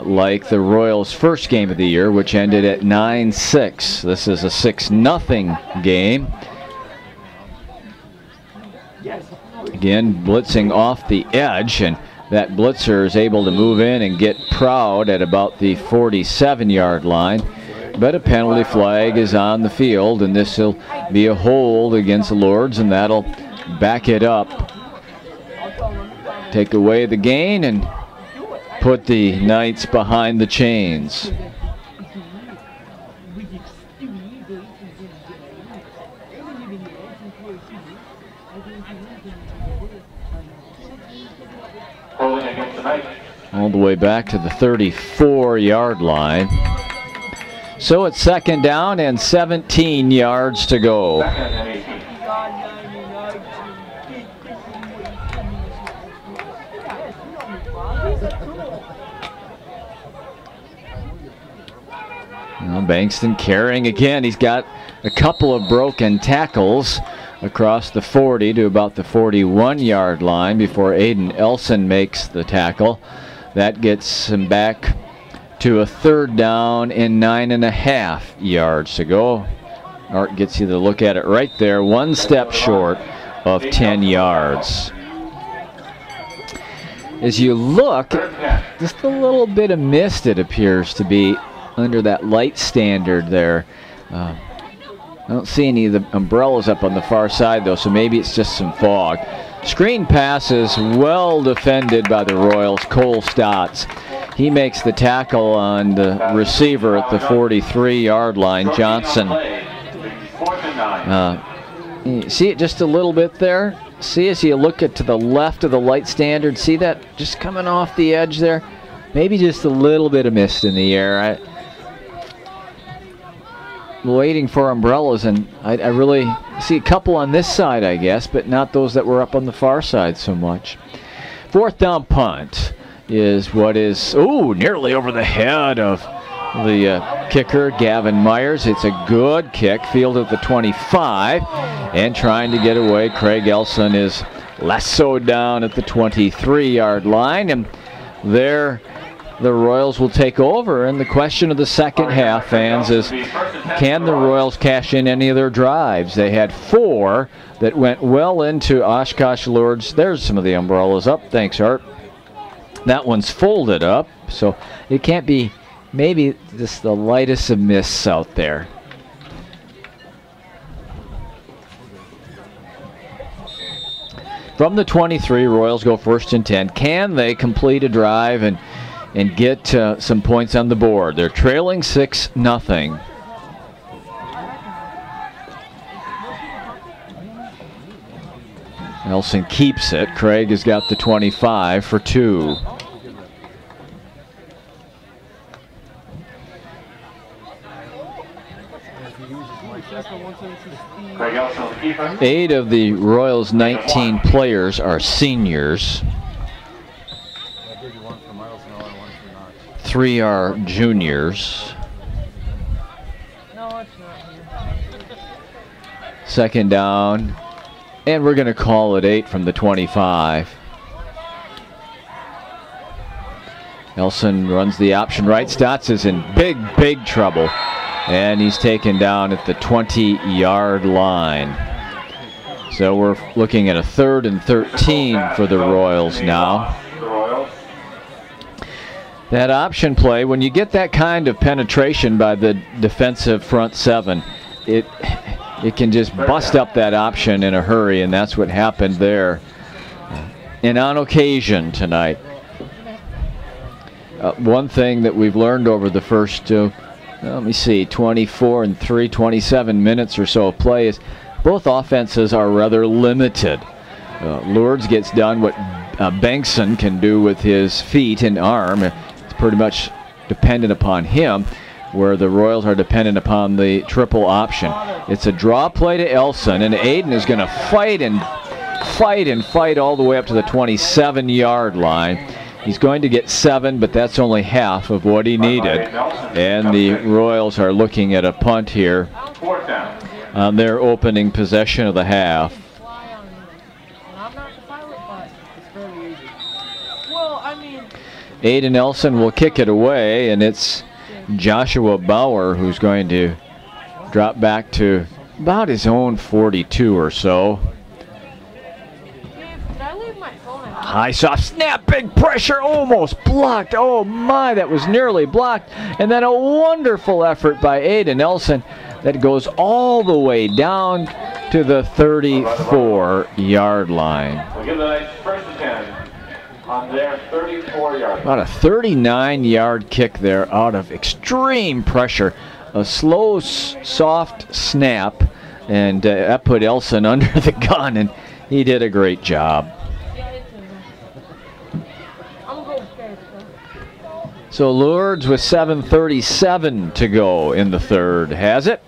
like the Royals' first game of the year, which ended at 9-6. This is a 6-0 game. Again, blitzing off the edge, and that blitzer is able to move in and get Proud at about the 47-yard line. But a penalty flag is on the field, and this will be a hold against Lourdes, and that'll back it up. Take away the gain and put the Knights behind the chains. All the way back to the 34-yard line. So it's 2nd down and 17 yards to go. Well, Bankston carrying again. He's got a couple of broken tackles across the 40 to about the 41-yard line before Aiden Elson makes the tackle. That gets him back to a 3rd down and 9.5 yards to go. Art gets you to look at it right there, 1 step short of 10 yards. As you look, just a little bit of mist, it appears to be, under that light standard there. I don't see any of the umbrellas up on the far side, though, so maybe it's just some fog. Screen pass is well defended by the Royals. Cole Stotts. He makes the tackle on the receiver at the 43-yard line, Johnson. You see it just a little bit there? See, as you look to the left of the light standard, see that just coming off the edge there? Maybe just a little bit of mist in the air. Waiting for umbrellas, and I really see a couple on this side, I guess, but not those that were up on the far side so much. 4th down punt is what is, nearly over the head of the kicker, Gavin Myers. It's a good kick, fielded at the 25, and trying to get away. Craig Elson is lassoed down at the 23-yard line, and there the Royals will take over. And the question of the second half, fans, is can the Royals cash in any of their drives? They had 4 that went well into Oshkosh Lourdes. There's some of the umbrellas up. Thanks, Art. That one's folded up, so it can't be maybe just the lightest of mists out there. From the 23, Royals go 1st and 10. Can they complete a drive and get some points on the board? They're trailing 6-0. Nelson keeps it. Craig has got the 25 for 2. Craig Elson will keep it. 8 of the Royals' 19 players are seniors. 3 are juniors. No, it's not here. Second down, and we're going to call it 8 from the 25. Nelson runs the option right. Stotts is in big trouble, and he's taken down at the 20-yard line. So we're looking at a 3rd and 13 for the Royals now. That option play, when you get that kind of penetration by the defensive front 7, it can just bust up that option in a hurry, and that's what happened there. And on occasion tonight, one thing that we've learned over the first, let me see, 24 and 27 minutes or so of play is both offenses are rather limited. Lourdes gets done what Bengtson can do with his feet and arm. It's pretty much dependent upon him, where the Royals are dependent upon the triple option. It's a draw play to Elson, and Aiden is going to fight all the way up to the 27-yard line. He's going to get 7, but that's only half of what he needed. And the Royals are looking at a punt here on their opening possession of the half. Aiden Elson will kick it away, and it's Joshua Bauer who's going to drop back to about his own 42 or so. High soft snap, big pressure, almost blocked. Oh my, that was nearly blocked. And then a wonderful effort by Aiden Elson that goes all the way down to the 34-yard line. We'll give the first and 10 on their 34-yard. About a 39-yard kick there out of extreme pressure. A slow, soft snap, and that put Elson under the gun, and he did a great job. So Lourdes with 7:37 to go in the third has it.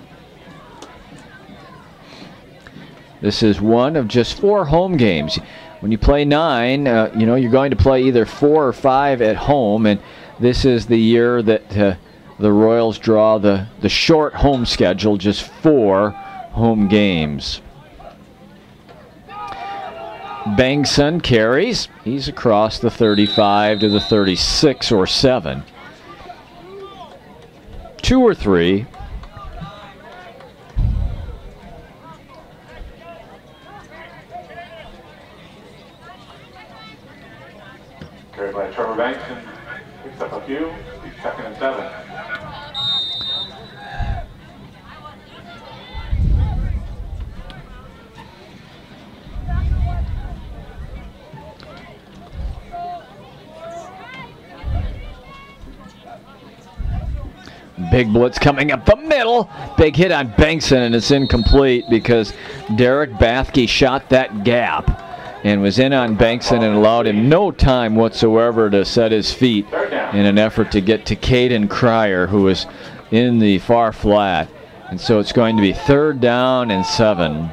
This is one of just 4 home games. When you play 9, you're going to play either 4 or 5 at home, and this is the year that the Royals draw the short home schedule, just 4 home games. Bengtson carries. He's across the 35 to the 36 or 7. 2 or 3. Carried by Trevor Bengtson. Picks up a few. He's 2nd and 7. Big blitz coming up the middle. Big hit on Bengtson, and it's incomplete because Derek Bathke shot that gap and was in on Bengtson and allowed him no time whatsoever to set his feet in an effort to get to Caden Cryer, who was in the far flat. And so it's going to be 3rd down and 7.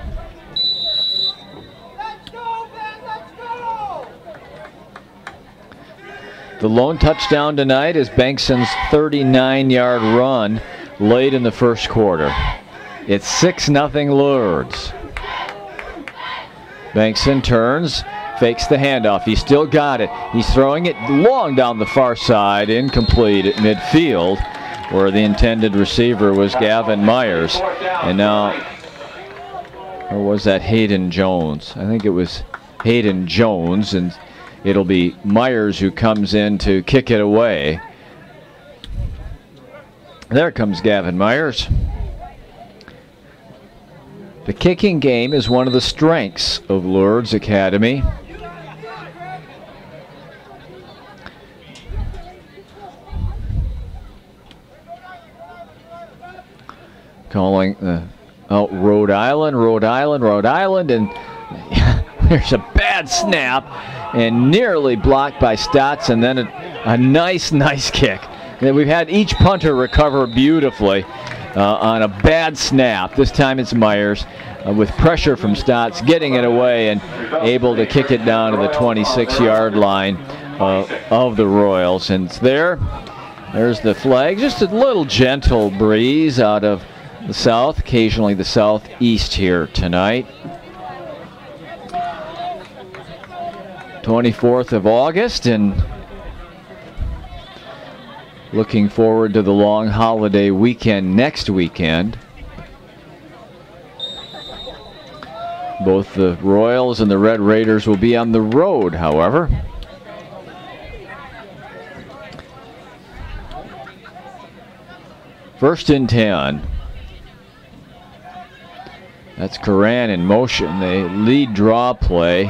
The lone touchdown tonight is Bankson's 39-yard run late in the first quarter. It's 6-0 Lourdes. Bankson turns, fakes the handoff. He's still got it. He's throwing it long down the far side, incomplete at midfield, where the intended receiver was Gavin Myers. And now, or was that Hayden Jones? I think it was Hayden Jones, and it'll be Myers who comes in to kick it away. There comes Gavin Myers. The kicking game is one of the strengths of Lourdes Academy. Calling out Rhode Island, and there's a bad snap and nearly blocked by Stotts, and then a nice kick. And we've had each punter recover beautifully on a bad snap. This time it's Myers with pressure from Stotts, getting it away and able to kick it down to the 26-yard line of the Royals. And there's the flag. Just a little gentle breeze out of the south, occasionally the southeast here tonight. 24th of August, and looking forward to the long holiday weekend next weekend. Both the Royals and the Red Raiders will be on the road, however. First and 10. That's Curran in motion. The lead draw play.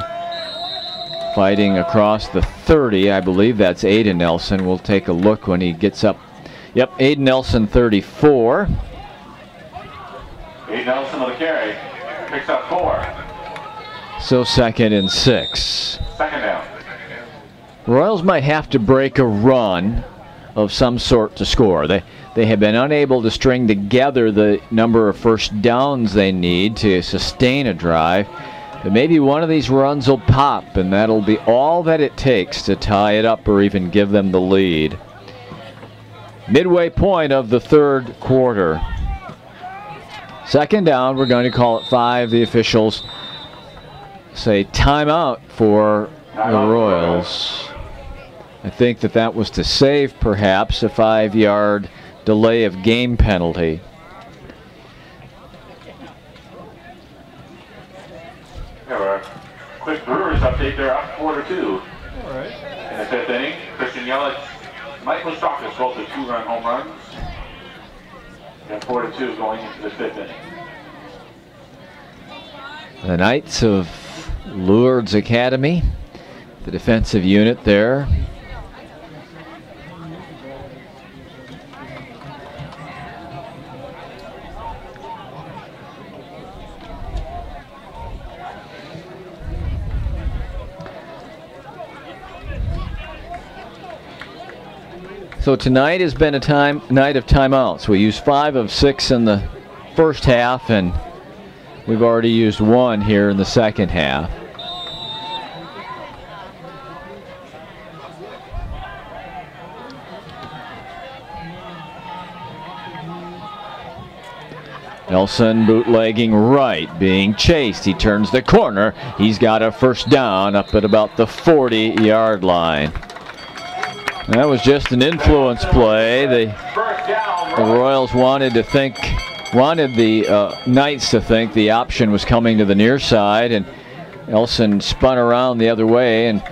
Fighting across the 30. I believe that's Aiden Nelson. We'll take a look when he gets up. Yep, Aiden Nelson, 34. Aiden Nelson with a carry. Picks up 4. So 2nd and 6. Second down. Royals might have to break a run of some sort to score. They have been unable to string together the number of first downs they need to sustain a drive. But maybe one of these runs will pop, and that'll be all that it takes to tie it up or even give them the lead. Midway point of the third quarter. Second down, we're going to call it 5. The officials say timeout for the Royals. I think that was to save perhaps a 5-yard delay of game penalty. Quick Brewers update, they're up 4-2. All right. In the 5th inning, Christian Yelich, Michael Stalkus both with 2-run home runs. And 4-2 going into the 5th inning. The Knights of Lourdes Academy, the defensive unit there. So tonight has been a night of timeouts. We used 5 of 6 in the first half, and we've already used 1 here in the second half. Nelson bootlegging right, being chased. He turns the corner. He's got a first down up at about the 40-yard line. That was just an influence play. The Royals wanted the Knights to think the option was coming to the near side, and Nelson spun around the other way and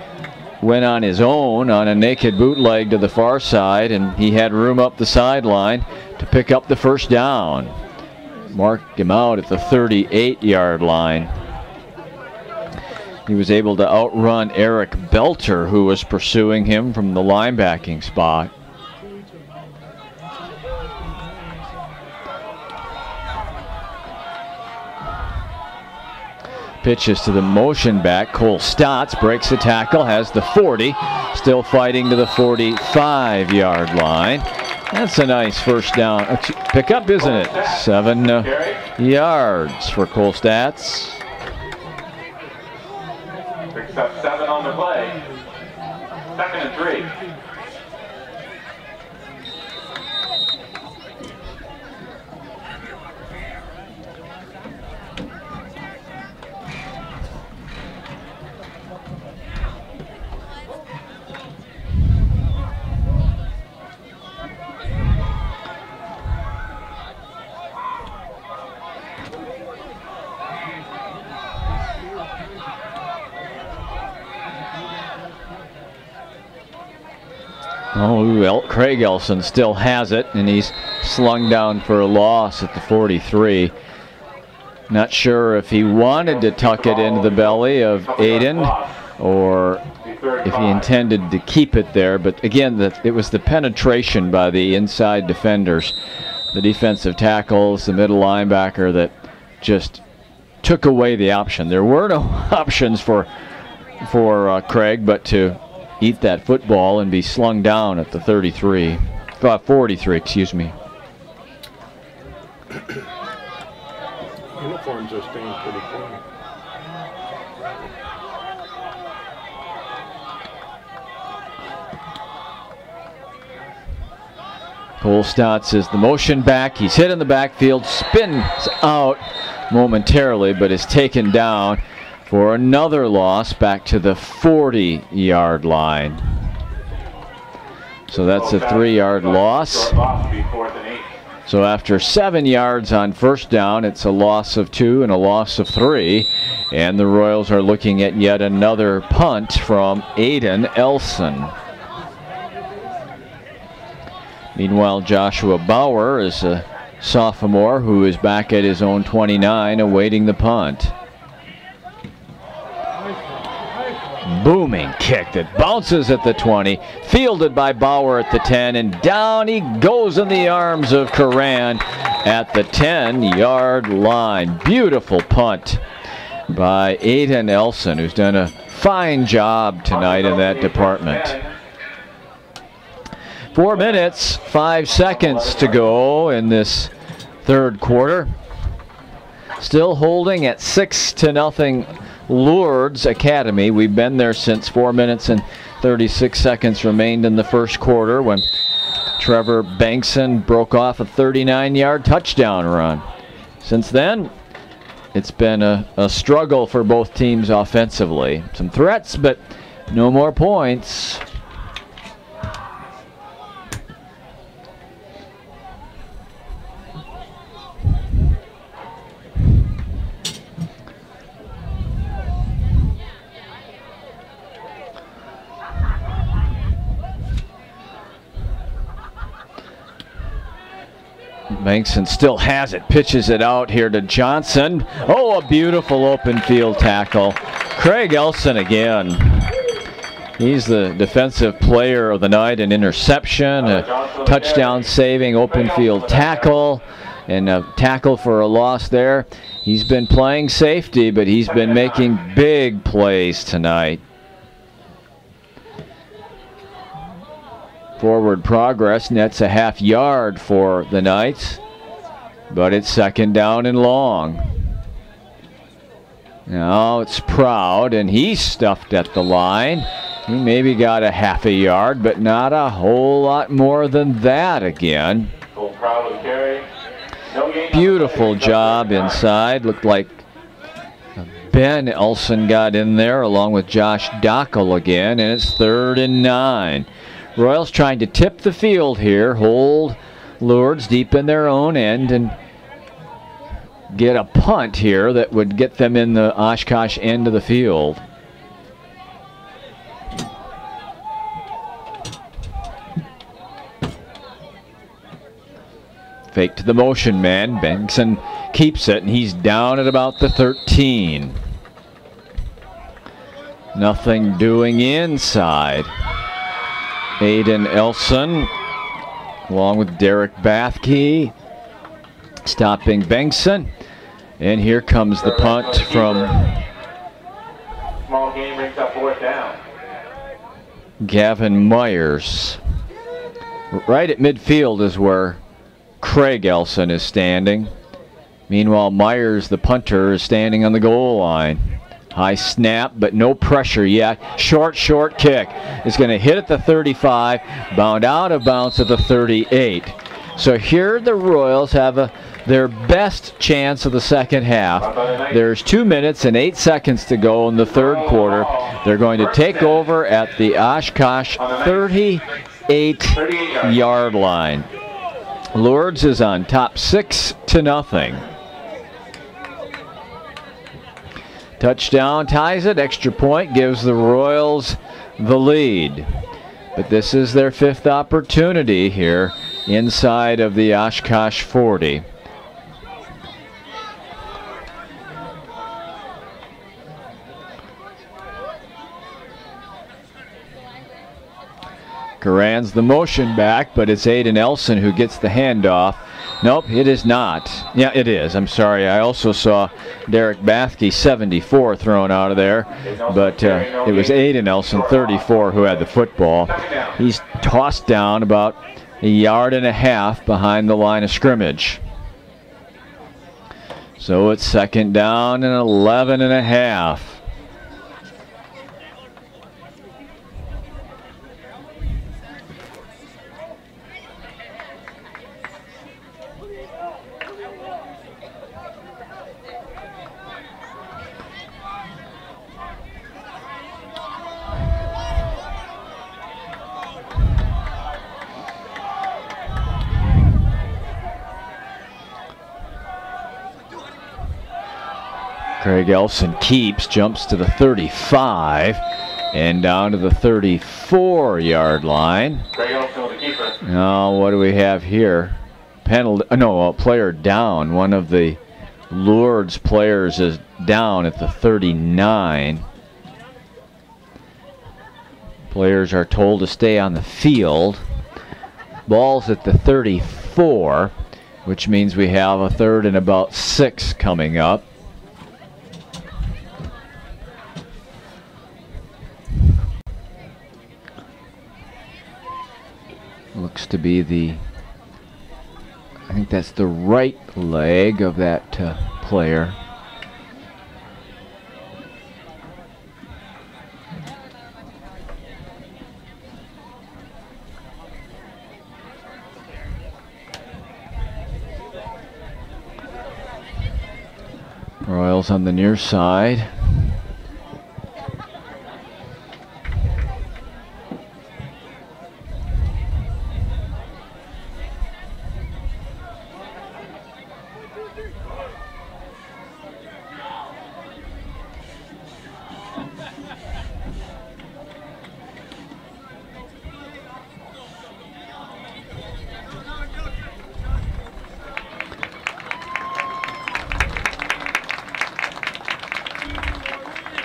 went on his own on a naked bootleg to the far side, and he had room up the sideline to pick up the first down. Marked him out at the 38-yard line. He was able to outrun Eric Belter, who was pursuing him from the linebacking spot. Pitches to the motion back. Cole Stotts breaks the tackle, has the 40, still fighting to the 45-yard line. That's a nice first down pickup, isn't it? 7 yards for Cole Stotts. Picks up 7 on the play. 2nd and 3. Oh, Craig Elson still has it, and he's slung down for a loss at the 43. Not sure if he wanted to tuck it into the belly of Aiden or if he intended to keep it there. But again, it was the penetration by the inside defenders, the defensive tackles, the middle linebacker, that just took away the option. There were no options for Craig but to eat that football and be slung down at the 43. 43, excuse me. Uniforms are staying pretty clean. Cole Stotts is the motion back. He's hit in the backfield, spins out momentarily, but is taken down for another loss back to the 40-yard line. So that's a 3-yard loss. So after 7 yards on first down, it's a loss of 2 and a loss of 3. And the Royals are looking at yet another punt from Aiden Elson. Meanwhile, Joshua Bauer is a sophomore who is back at his own 29 awaiting the punt. Booming kick that bounces at the 20, fielded by Bauer at the 10, and down he goes in the arms of Curran at the 10-yard line. Beautiful punt by Aiden Elson, who's done a fine job tonight in that department. 4 minutes, 5 seconds to go in this third quarter. Still holding at 6-0 Lourdes Academy. We've been there since 4 minutes and 36 seconds remained in the first quarter when Trevor Bankson broke off a 39-yard touchdown run. Since then, it's been a struggle for both teams offensively. Some threats, but no more points. Bankson still has it, pitches it out here to Johnson. Oh, a beautiful open field tackle. Craig Elson again. He's the defensive player of the night. An interception, a touchdown saving open field tackle, and a tackle for a loss there. He's been playing safety, but he's been making big plays tonight. Forward progress nets a half yard for the Knights, but it's second down and long. Now it's Proud, and he's stuffed at the line. He maybe got a half a yard, but not a whole lot more than that again. Beautiful job inside. Looked like Ben Elson got in there along with Josh Dockel again, and it's 3rd and 9. Royals trying to tip the field here, hold Lourdes deep in their own end, and get a punt here that would get them in the Oshkosh end of the field. Fake to the motion man. Benson keeps it, and he's down at about the 13. Nothing doing inside. Aiden Elson, along with Derek Bathke, stopping Bengtson. And here comes the punt from Small game brings up 4th down. Gavin Myers. Right at midfield is where Craig Elson is standing. Meanwhile, Myers, the punter, is standing on the goal line. High snap, but no pressure yet. Short kick is going to hit at the 35, bound out of bounds at the 38. So here the Royals have their best chance of the second half. There's 2 minutes and 8 seconds to go in the third quarter. They're going to take over at the Oshkosh 38-yard line. Lourdes is on top 6-0. Touchdown ties it. Extra point gives the Royals the lead. But this is their 5th opportunity here inside of the Oshkosh 40. Garan's the motion back, but it's Aiden Elson who gets the handoff. Nope, it is not. Yeah, it is. I'm sorry. I also saw Derek Bathke, 74, thrown out of there. But it was Aiden Elson, 34, who had the football. He's tossed down about 1.5 yards behind the line of scrimmage. So it's 2nd down and 11.5. Craig Elson keeps, jumps to the 35 and down to the 34-yard line. Craig Elson with the keeper. Now, what do we have here? Penalty. No, a player down. One of the Lourdes players is down at the 39. Players are told to stay on the field. Ball's at the 34, which means we have a 3rd and about 6 coming up. Looks to be I think that's the right leg of that player. Royals on the near side.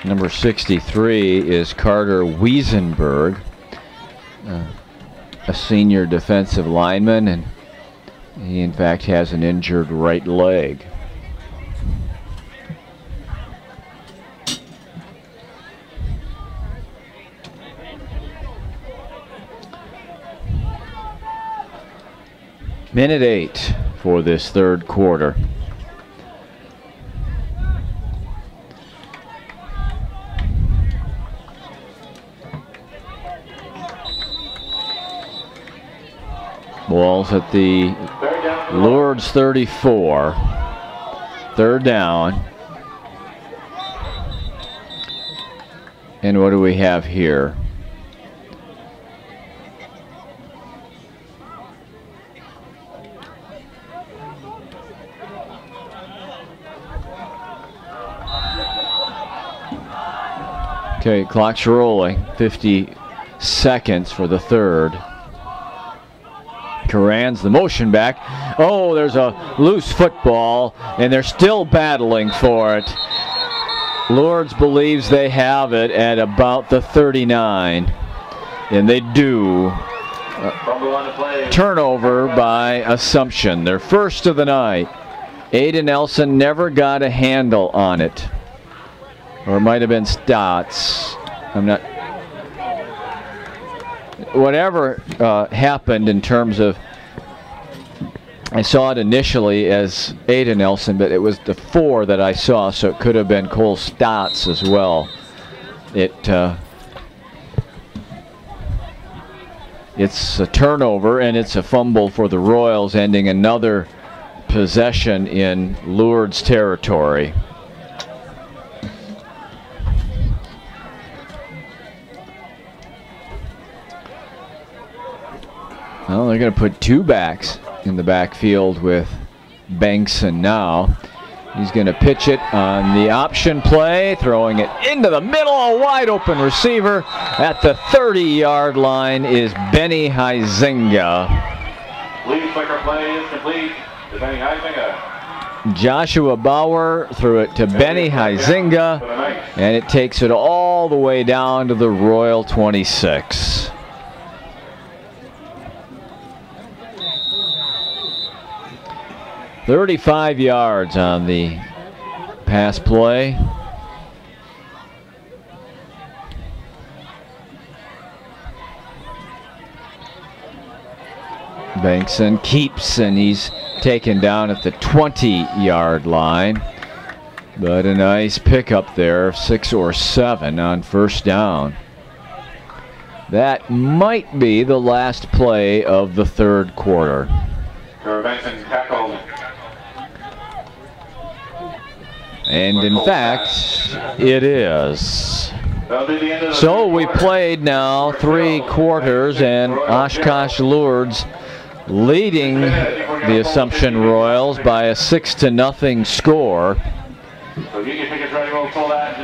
Number 63 is Carter Wiesenberg, a senior defensive lineman, and he in fact has an injured right leg. Minute 8 for this 3rd quarter. Ball's at the Lourdes 34. 3rd down. And what do we have here? Okay, clock's rolling. 50 seconds for the 3rd. Garan's the motion back. Oh, there's a loose football, and they're still battling for it. Lourdes believes they have it at about the 39, and they do. Turnover by Assumption, their first of the night. Aiden Elson never got a handle on it. Or it might have been Stotts. I'm not... Whatever happened in terms of, I saw it initially as Aiden Elson, but it was the 4 that I saw, so it could have been Cole Stotts as well. It's a turnover, and it's a fumble for the Royals, ending another possession in Lourdes territory. Well, they're going to put 2 backs in the backfield with Bankson now. He's going to pitch it on the option play, throwing it into the middle. A wide open receiver at the 30-yard line is Benny Huizinga. Lead flicker play is complete to Benny Huizinga. Joshua Bauer threw it to Benny Huizinga, and it takes it all the way down to the Royal 26. "35 yards on the pass play. Bankson keeps, and he's taken down at the 20-yard line. But a nice pickup there, 6 or 7 on first down. That might be the last play of the third quarter. Bankson tackled. And in fact, it is. So we played now 3 quarters, and Oshkosh Lourdes leading the Assumption Royals by a 6-0 score.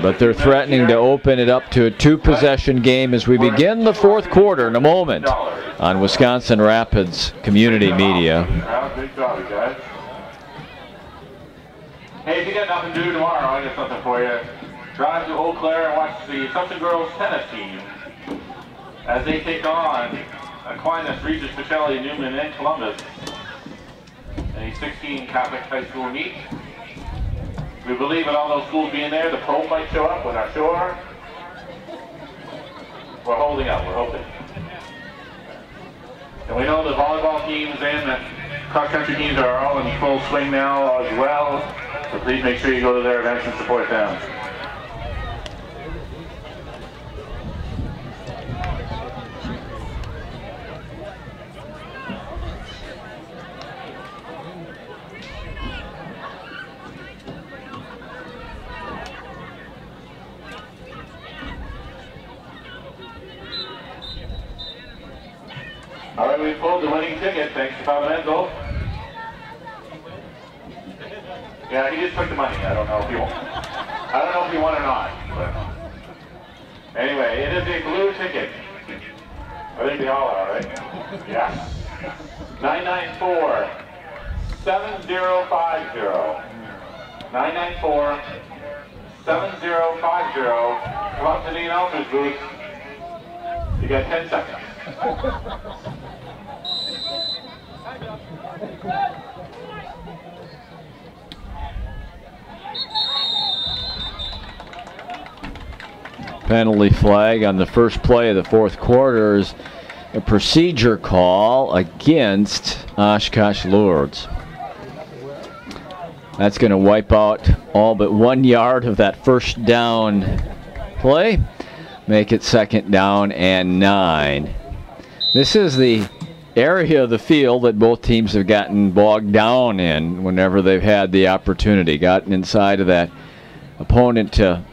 But they're threatening to open it up to a 2-possession game as we begin the fourth quarter in a moment on Wisconsin Rapids Community Media. Good job, you guys. Hey, if you got nothing to do tomorrow, I got something for you. Drive to Eau Claire and watch the Assumption girls tennis team as they take on Aquinas, Regis, Pacelli, Newman, and Columbus in a 16 Catholic high school meet. We believe in all those schools being there, the pro might show up. We're not sure. We're holding out, we're hoping. And we know the volleyball teams and the cross-country teams are all in full swing now as well. So please make sure you go to their events and support them. All right, we pulled the winning ticket. Thanks to Pavanenzo. Yeah, he just took the money. I don't know if he won. I don't know if he won or not. But anyway, it is a blue ticket. I think they all are, right? Yeah. 994-7050. 994-7050. Come up to the announcer's booth. You got 10 seconds. Penalty flag on the first play of the fourth quarter is a procedure call against Oshkosh Lourdes. That's going to wipe out all but 1 yard of that first down play. Make it 2nd down and 9. This is the area of the field that both teams have gotten bogged down in whenever they've had the opportunity. Gotten inside of that opponent to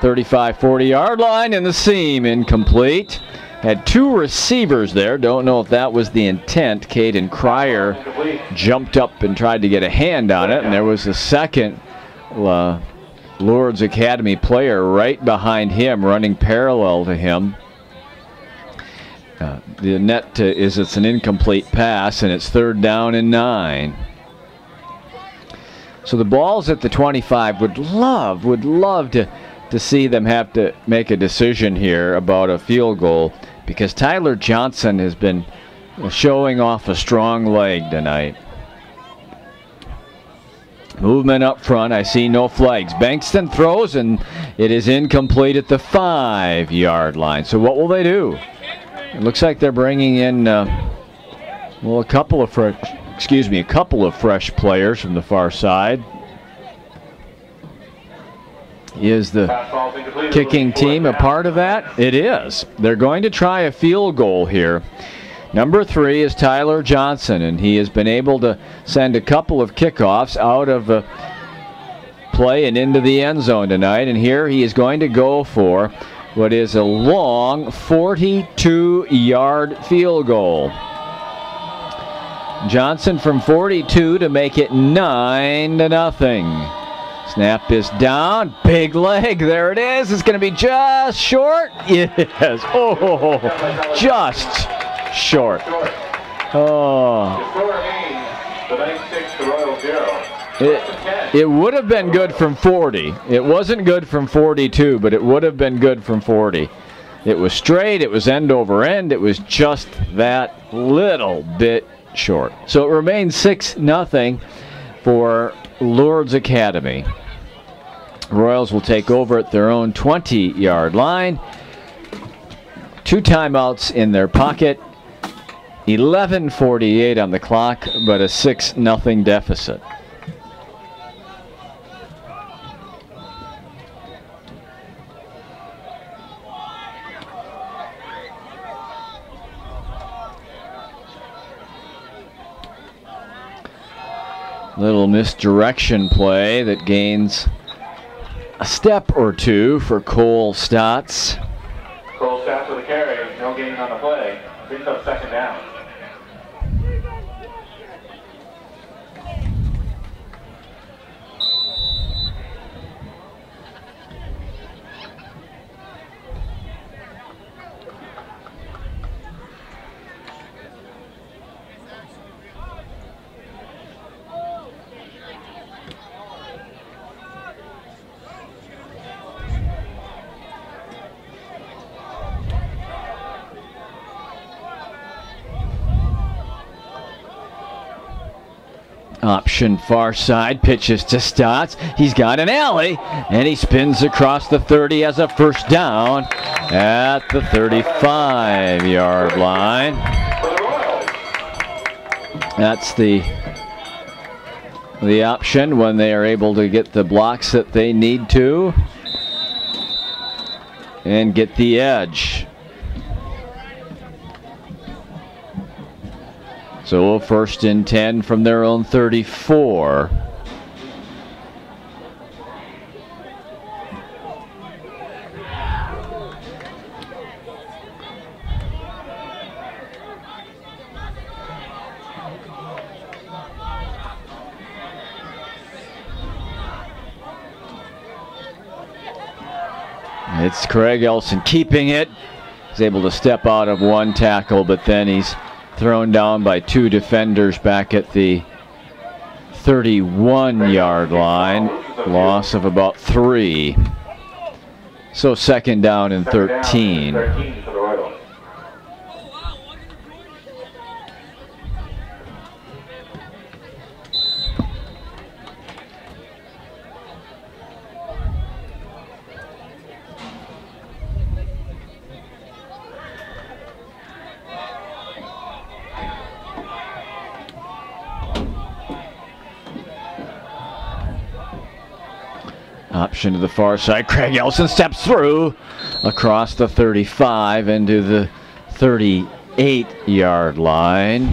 35-40 yard line, and the seam incomplete. Had 2 receivers there. Don't know if that was the intent. Caden Cryer jumped up and tried to get a hand on it, and there was a second Lourdes Academy player right behind him, running parallel to him. The net is it's an incomplete pass, and it's 3rd down and 9. So the ball's at the 25. Would love to see them have to make a decision here about a field goal, because Tyler Johnson has been showing off a strong leg tonight. Movement up front. I see no flags. Bankston throws, and it is incomplete at the 5 yard line. So what will they do? It looks like they're bringing in well, a couple of fresh players from the far side. Is the kicking team a part of that? It is. They're going to try a field goal here. Number 3 is Tyler Johnson, and he has been able to send a couple of kickoffs out of play and into the end zone tonight. And here he is going to go for what is a long 42-yard field goal. Johnson from 42 to make it 9-0. Snap is down. Big leg. There it is. It's going to be just short. Yes. Oh, just short. Oh. It would have been good from 40. It wasn't good from 42, but it would have been good from 40. It was straight. It was end over end. It was just that little bit short. So it remains 6-0 for Lourdes Academy. Royals will take over at their own 20-yard line. 2 timeouts in their pocket. 11:48 on the clock, but a 6-0 deficit. Little misdirection play that gains a step or two for Cole Stotts. Cole Stotts with a carry, no gain on the play. Brings up 2nd down. Option far side, pitches to Stotts. He's got an alley, and he spins across the 30 as a 1st down at the 35-yard line. That's the option when they are able to get the blocks that they need to and get the edge. So 1st and 10 from their own 34. It's Craig Elson keeping it. He's able to step out of 1 tackle, but then he's thrown down by 2 defenders back at the 31-yard line. Loss of about 3. So 2nd down and 13. Option to the far side. Craig Elson steps through across the 35 into the 38-yard line.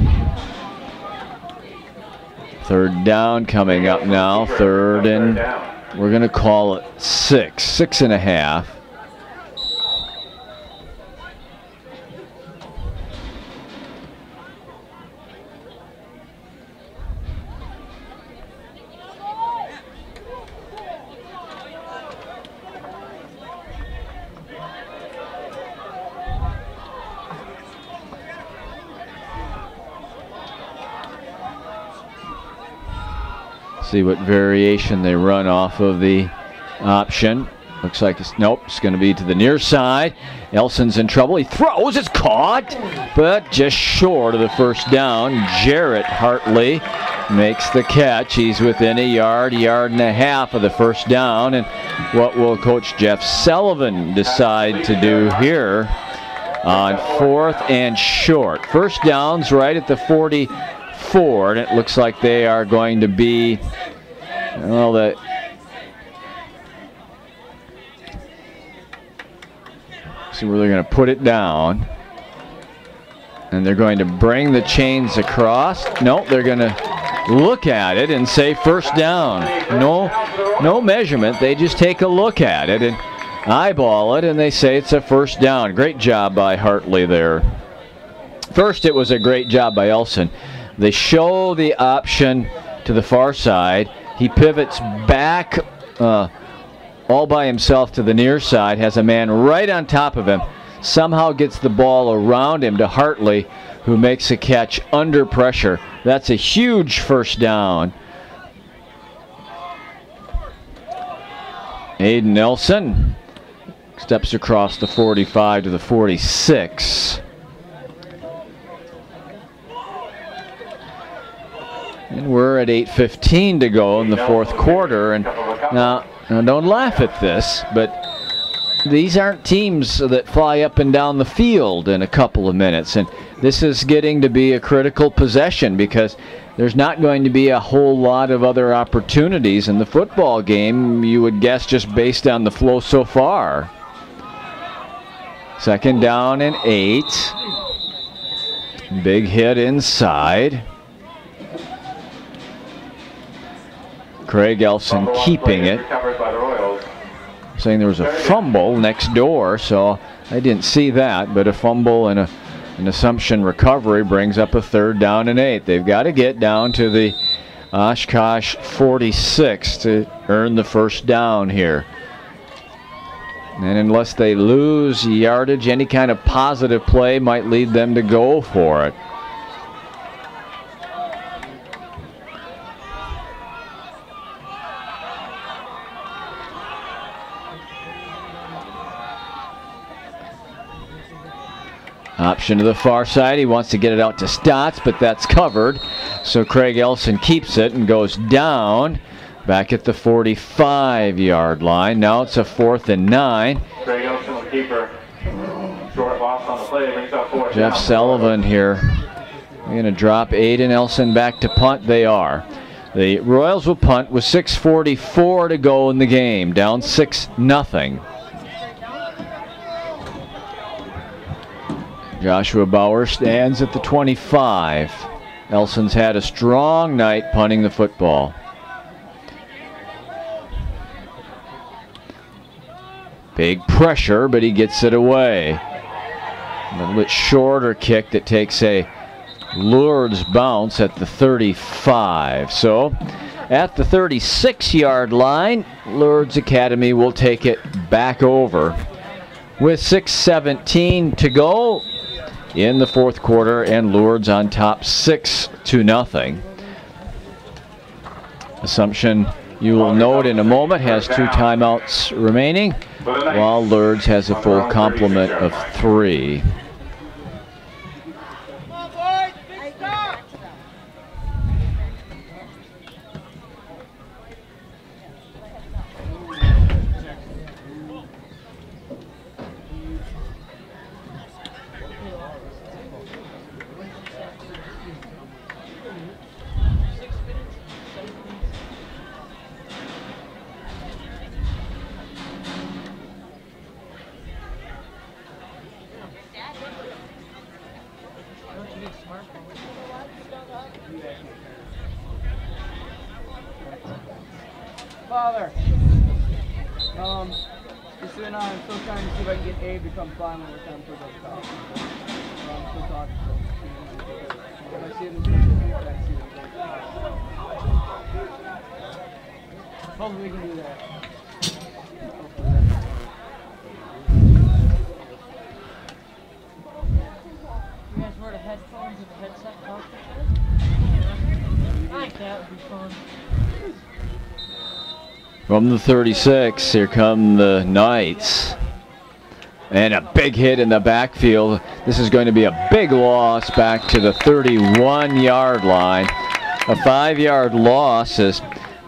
3rd down coming up now. 3rd and we're going to call it 6.5. See what variation they run off of the option. Looks like it's, nope, it's going to be to the near side. Elson's in trouble. He throws, it's caught, but just short of the 1st down. Jarrett Hartley makes the catch. He's within a yard and a half of the 1st down. And what will Coach Jeff Sullivan decide to do here on 4th and short? 1st down's right at the 44, and it looks like they are going to be, well, see where they're going to put it down. And they're going to bring the chains across. No, they're going to look at it and say 1st down. No measurement. They just take a look at it and eyeball it, and they say it's a 1st down. Great job by Hartley there. First, it was a great job by Elson. They show the option to the far side. He pivots back all by himself to the near side, has a man right on top of him, somehow gets the ball around him to Hartley, who makes a catch under pressure. That's a huge first down. Aiden Nelson steps across the 45 to the 46. And we're at 8:15 to go in the fourth quarter. And now don't laugh at this, but these aren't teams that fly up and down the field in a couple of minutes. And this is getting to be a critical possession because there's not going to be a whole lot of other opportunities in the football game, you would guess, just based on the flow so far. Second down and 8. Big hit inside. Craig Elson keeping it. Saying there was a fumble next door, so I didn't see that, but a fumble and an Assumption recovery brings up a third down and 8. They've got to get down to the Oshkosh 46 to earn the first down here. And unless they lose yardage, any kind of positive play might lead them to go for it. Option to the far side. He wants to get it out to Stotts, but that's covered. So Craig Elson keeps it and goes down back at the 45-yard line. Now it's a 4th and 9. Craig Elson, the keeper. Short loss on the play. Brings up 4th Jeff down. Sullivan here. They're going to drop Aiden Elson back to punt. They are. The Royals will punt with 6:44 to go in the game. Down 6-0. Joshua Bauer stands at the 25. Elson's had a strong night punting the football. Big pressure, but he gets it away. A little bit shorter kick that takes a Lourdes bounce at the 35. So at the 36-yard line, Lourdes Academy will take it back over with 6:17 to go in the fourth quarter, and Lourdes on top 6-0. Assumption, you will note in a moment, has 2 timeouts remaining, while Lourdes has a full complement of 3. Father, just so you know, I'm still trying to see if I can get Abe to come by one more time for those calls. I'm still talking to him. If I see him in the future, I see him. Hopefully we can do that. You guys wear the headphones with the headset talk to I think that would be fun. From the 36, here come the Knights. And a big hit in the backfield. This is going to be a big loss back to the 31-yard line. A 5-yard loss as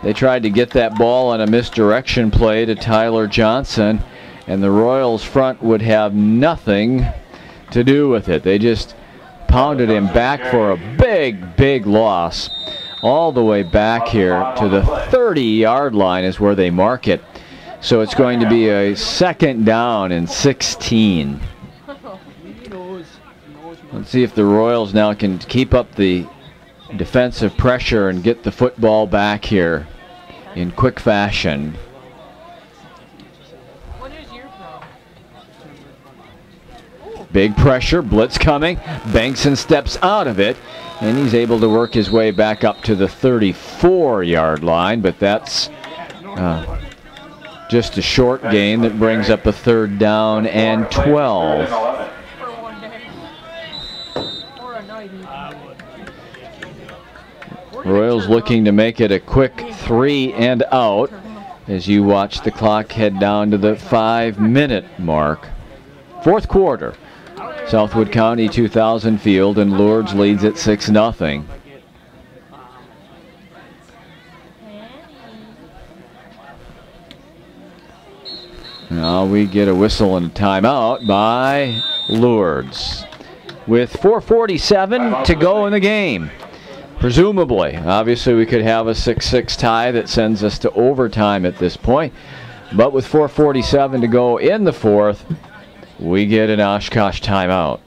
they tried to get that ball on a misdirection play to Tyler Johnson, and the Royals front would have nothing to do with it. They just pounded him back for a big loss. All the way back here to the 30-yard line is where they mark it. So it's going to be a 2nd down and 16. Let's see if the Royals now can keep up the defensive pressure and get the football back here in quick fashion. What is your Big pressure, blitz coming. Bankson steps out of it, and he's able to work his way back up to the 34-yard line, but that's just a short gain that brings up a 3rd down and 12. Royals looking to make it a quick 3 and out as you watch the clock head down to the 5-minute mark. 4th quarter. Southwood County 2000 Field, and Lourdes leads at 6-0. Now we get a whistle and a timeout by Lourdes with 4:47 to go in the game. Presumably, obviously we could have a 6-6 tie that sends us to overtime at this point, but with 4:47 to go in the 4th, we get an Oshkosh timeout.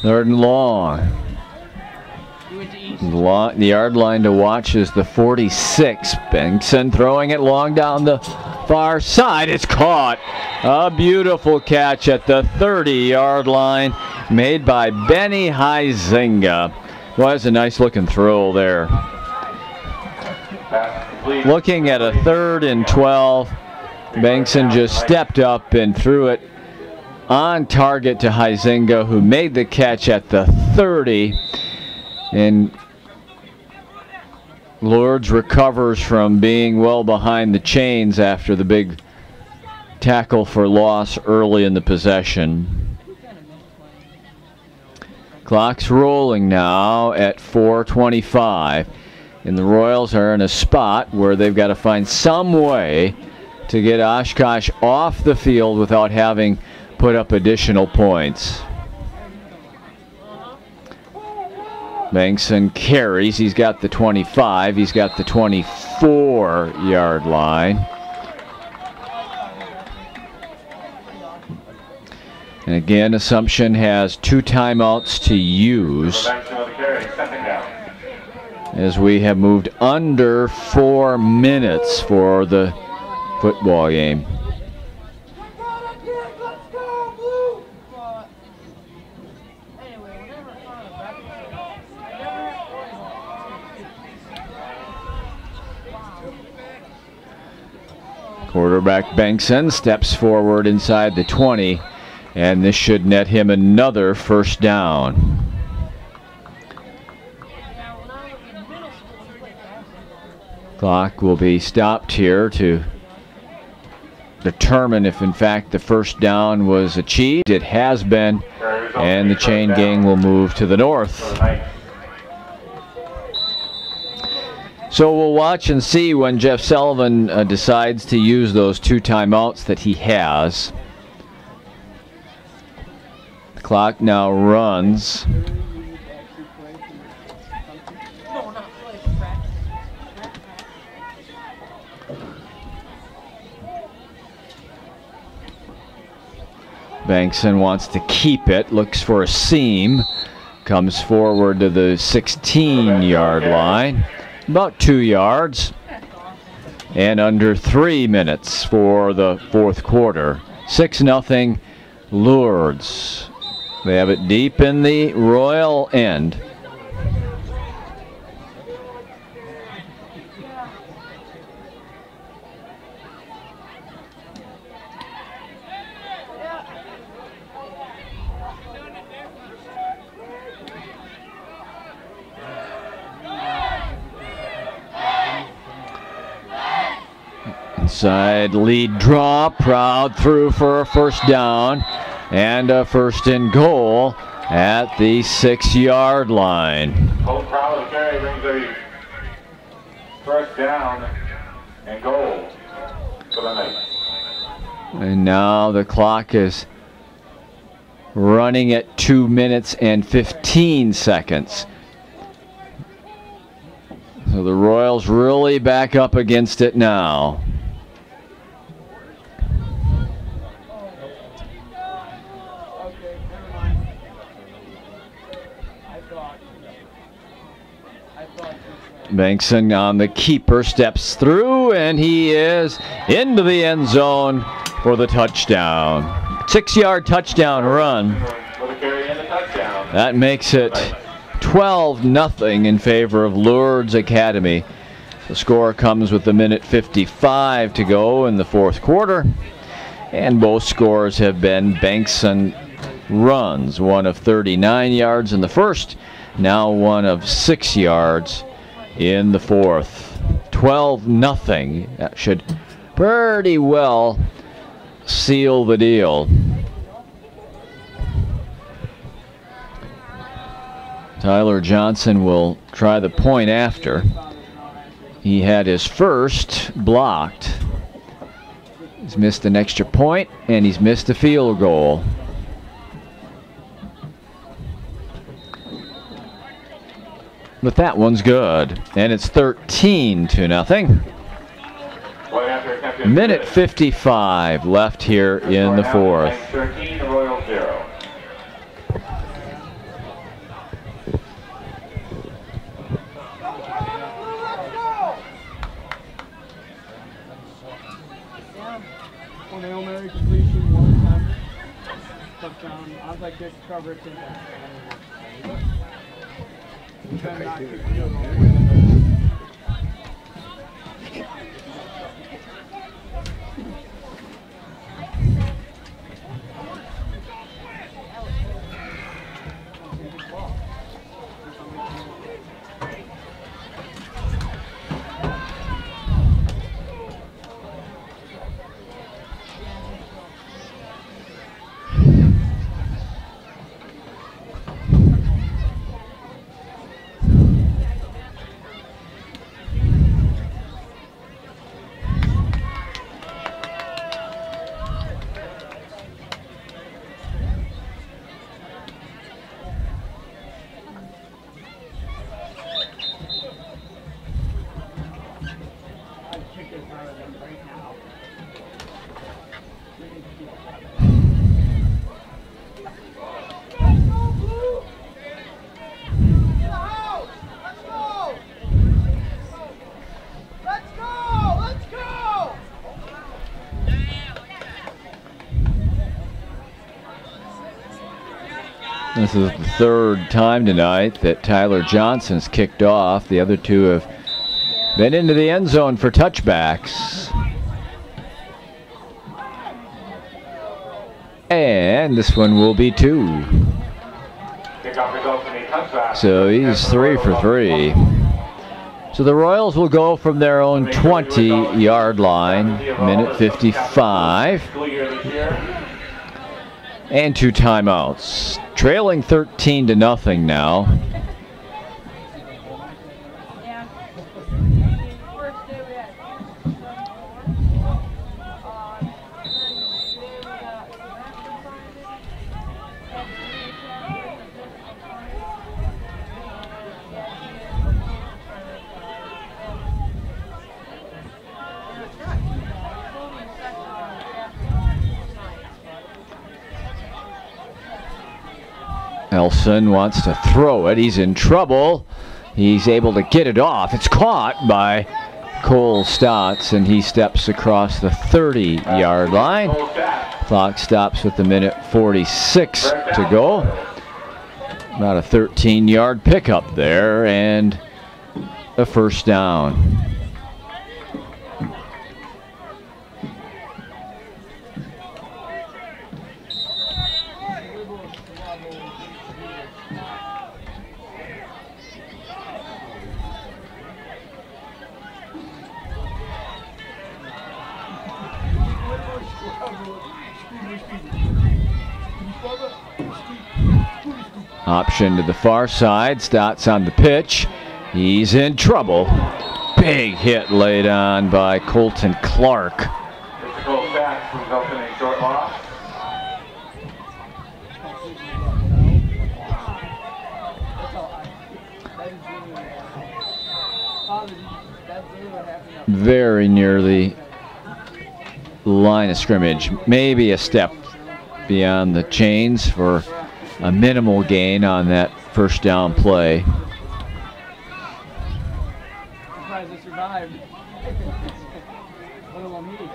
Third and long. The yard line to watch is the 46. Bankson throwing it long down the far side. It's caught. A beautiful catch at the 30-yard line made by Benny Huizinga. Well, that's a nice looking throw there. Looking at a 3rd and 12. Bankson just stepped up and threw it on target to Huizinga, who made the catch at the 30. And Lourdes recovers from being well behind the chains after the big tackle for loss early in the possession. Clock's rolling now at 4:25, and the Royals are in a spot where they've got to find some way to get Oshkosh off the field without having put up additional points. Bankson carries. He's got the 25. He's got the 24-yard line. And again, Assumption has 2 timeouts to use as we have moved under 4 minutes for the football game. Quarterback Bankson steps forward inside the 20, and this should net him another 1st down. Clock will be stopped here to determine if in fact the 1st down was achieved. It has been, and the chain gang will move to the north. So we'll watch and see when Jeff Sullivan decides to use those 2 timeouts that he has. The clock now runs. Bankson wants to keep it, looks for a seam, comes forward to the 16-yard line. About 2 yards, and under 3 minutes for the 4th quarter. 6-0 Lourdes. They have it deep in the Royal end. Outside lead draw, Proud through for a first down and a first and goal at the 6-yard line. Colt Proud carry brings a first down and goal for the Knights. And now the clock is running at 2 minutes and 15 seconds. So the Royals really back up against it now. Bankson on the keeper, steps through, and he is into the end zone for the touchdown. 6-yard touchdown run. That makes it 12-0 in favor of Lourdes Academy. The score comes with a minute 55 to go in the fourth quarter, and both scores have been Bankson runs. One of 39 yards in the first, now one of 6 yards in the fourth. 12-0. That should pretty well seal the deal. Tyler Johnson will try the point after. He had his first blocked. He's missed an extra point, and he's missed a field goal. But that one's good, and it's 13-0. Minute 55 left here in the fourth. 13, the Royals 0. One Hail Mary completion, one time touchdown. I was like, this cover it. This is the third time tonight that Tyler Johnson's kicked off. The other two have been into the end zone for touchbacks. And this one will be 2. So he's 3 for 3. So the Royals will go from their own 20-yard line, minute 55. And 2 timeouts. Trailing 13-0 now. Nelson wants to throw it. He's in trouble. He's able to get it off. It's caught by Cole Stotts, and he steps across the 30-yard line. Clock stops with a minute 46 to go. About a 13-yard pickup there, and a first down. Option to the far side. Stotts on the pitch. He's in trouble. Big hit laid on by Colton Clark. Physical stats result in a short loss. Very near the line of scrimmage. Maybe a step beyond the chains for a minimal gain on that first down play. Surprised they survived. Let alone he.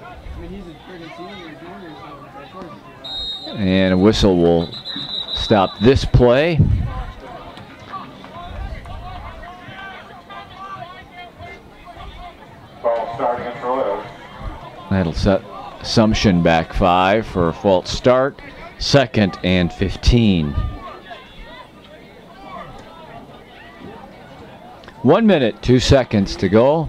I mean, he's a freaking senior, junior, so of course he survived. And a whistle will stop this play. Ball starting at Royals. That'll set Assumption back 5 for a false start. 2nd and 15. 1 minute, 2 seconds to go.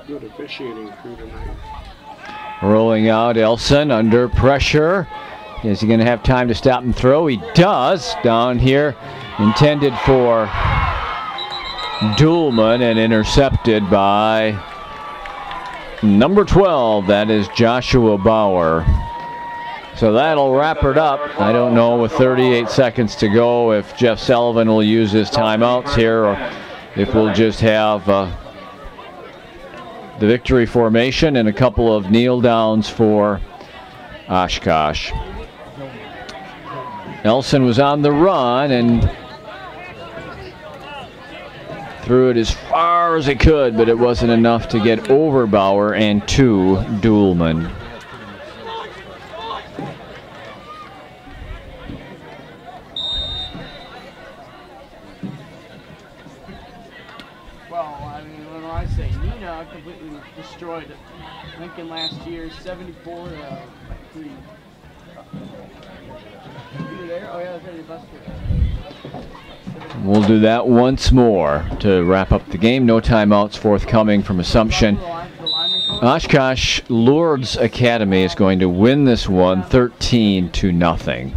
Good officiating crew tonight. Rolling out Elson under pressure. Is he going to have time to stop and throw? He does. Down here, intended for Duhlman and intercepted by number 12. That is Joshua Bauer. So that'll wrap it up. I don't know with 38 seconds to go if Jeff Sullivan will use his timeouts here or if we'll just have the victory formation and a couple of kneel downs for Oshkosh. Elson was on the run and threw it as far as he could, but it wasn't enough to get over Bauer and to Duhlman. Destroyed Lincoln last year, 74 to 3. You were there? Oh yeah, that's your bus trip. We'll do that once more to wrap up the game. No timeouts forthcoming from Assumption. Oshkosh Lourdes Academy is going to win this one 13-0.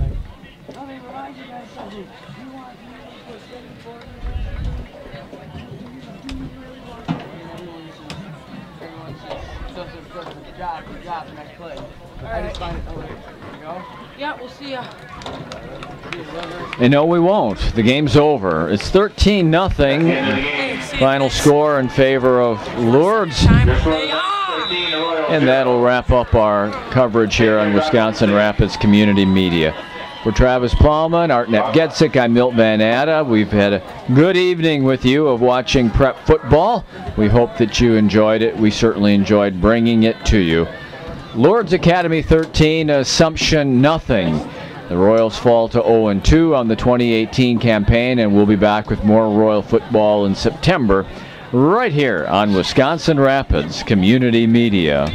Yeah, we'll see ya. And no, we won't. The game's over. It's 13-0. Final score in favor of Lourdes. And that'll wrap up our coverage here on Wisconsin Rapids Community Media. For Travis Plowman, Art Napgezek, I'm Milt Van Atta. We've had a good evening with you of watching prep football. We hope that you enjoyed it. We certainly enjoyed bringing it to you. Lourdes Academy 13, Assumption nothing. The Royals fall to 0-2 on the 2018 campaign, and we'll be back with more Royal football in September right here on Wisconsin Rapids Community Media.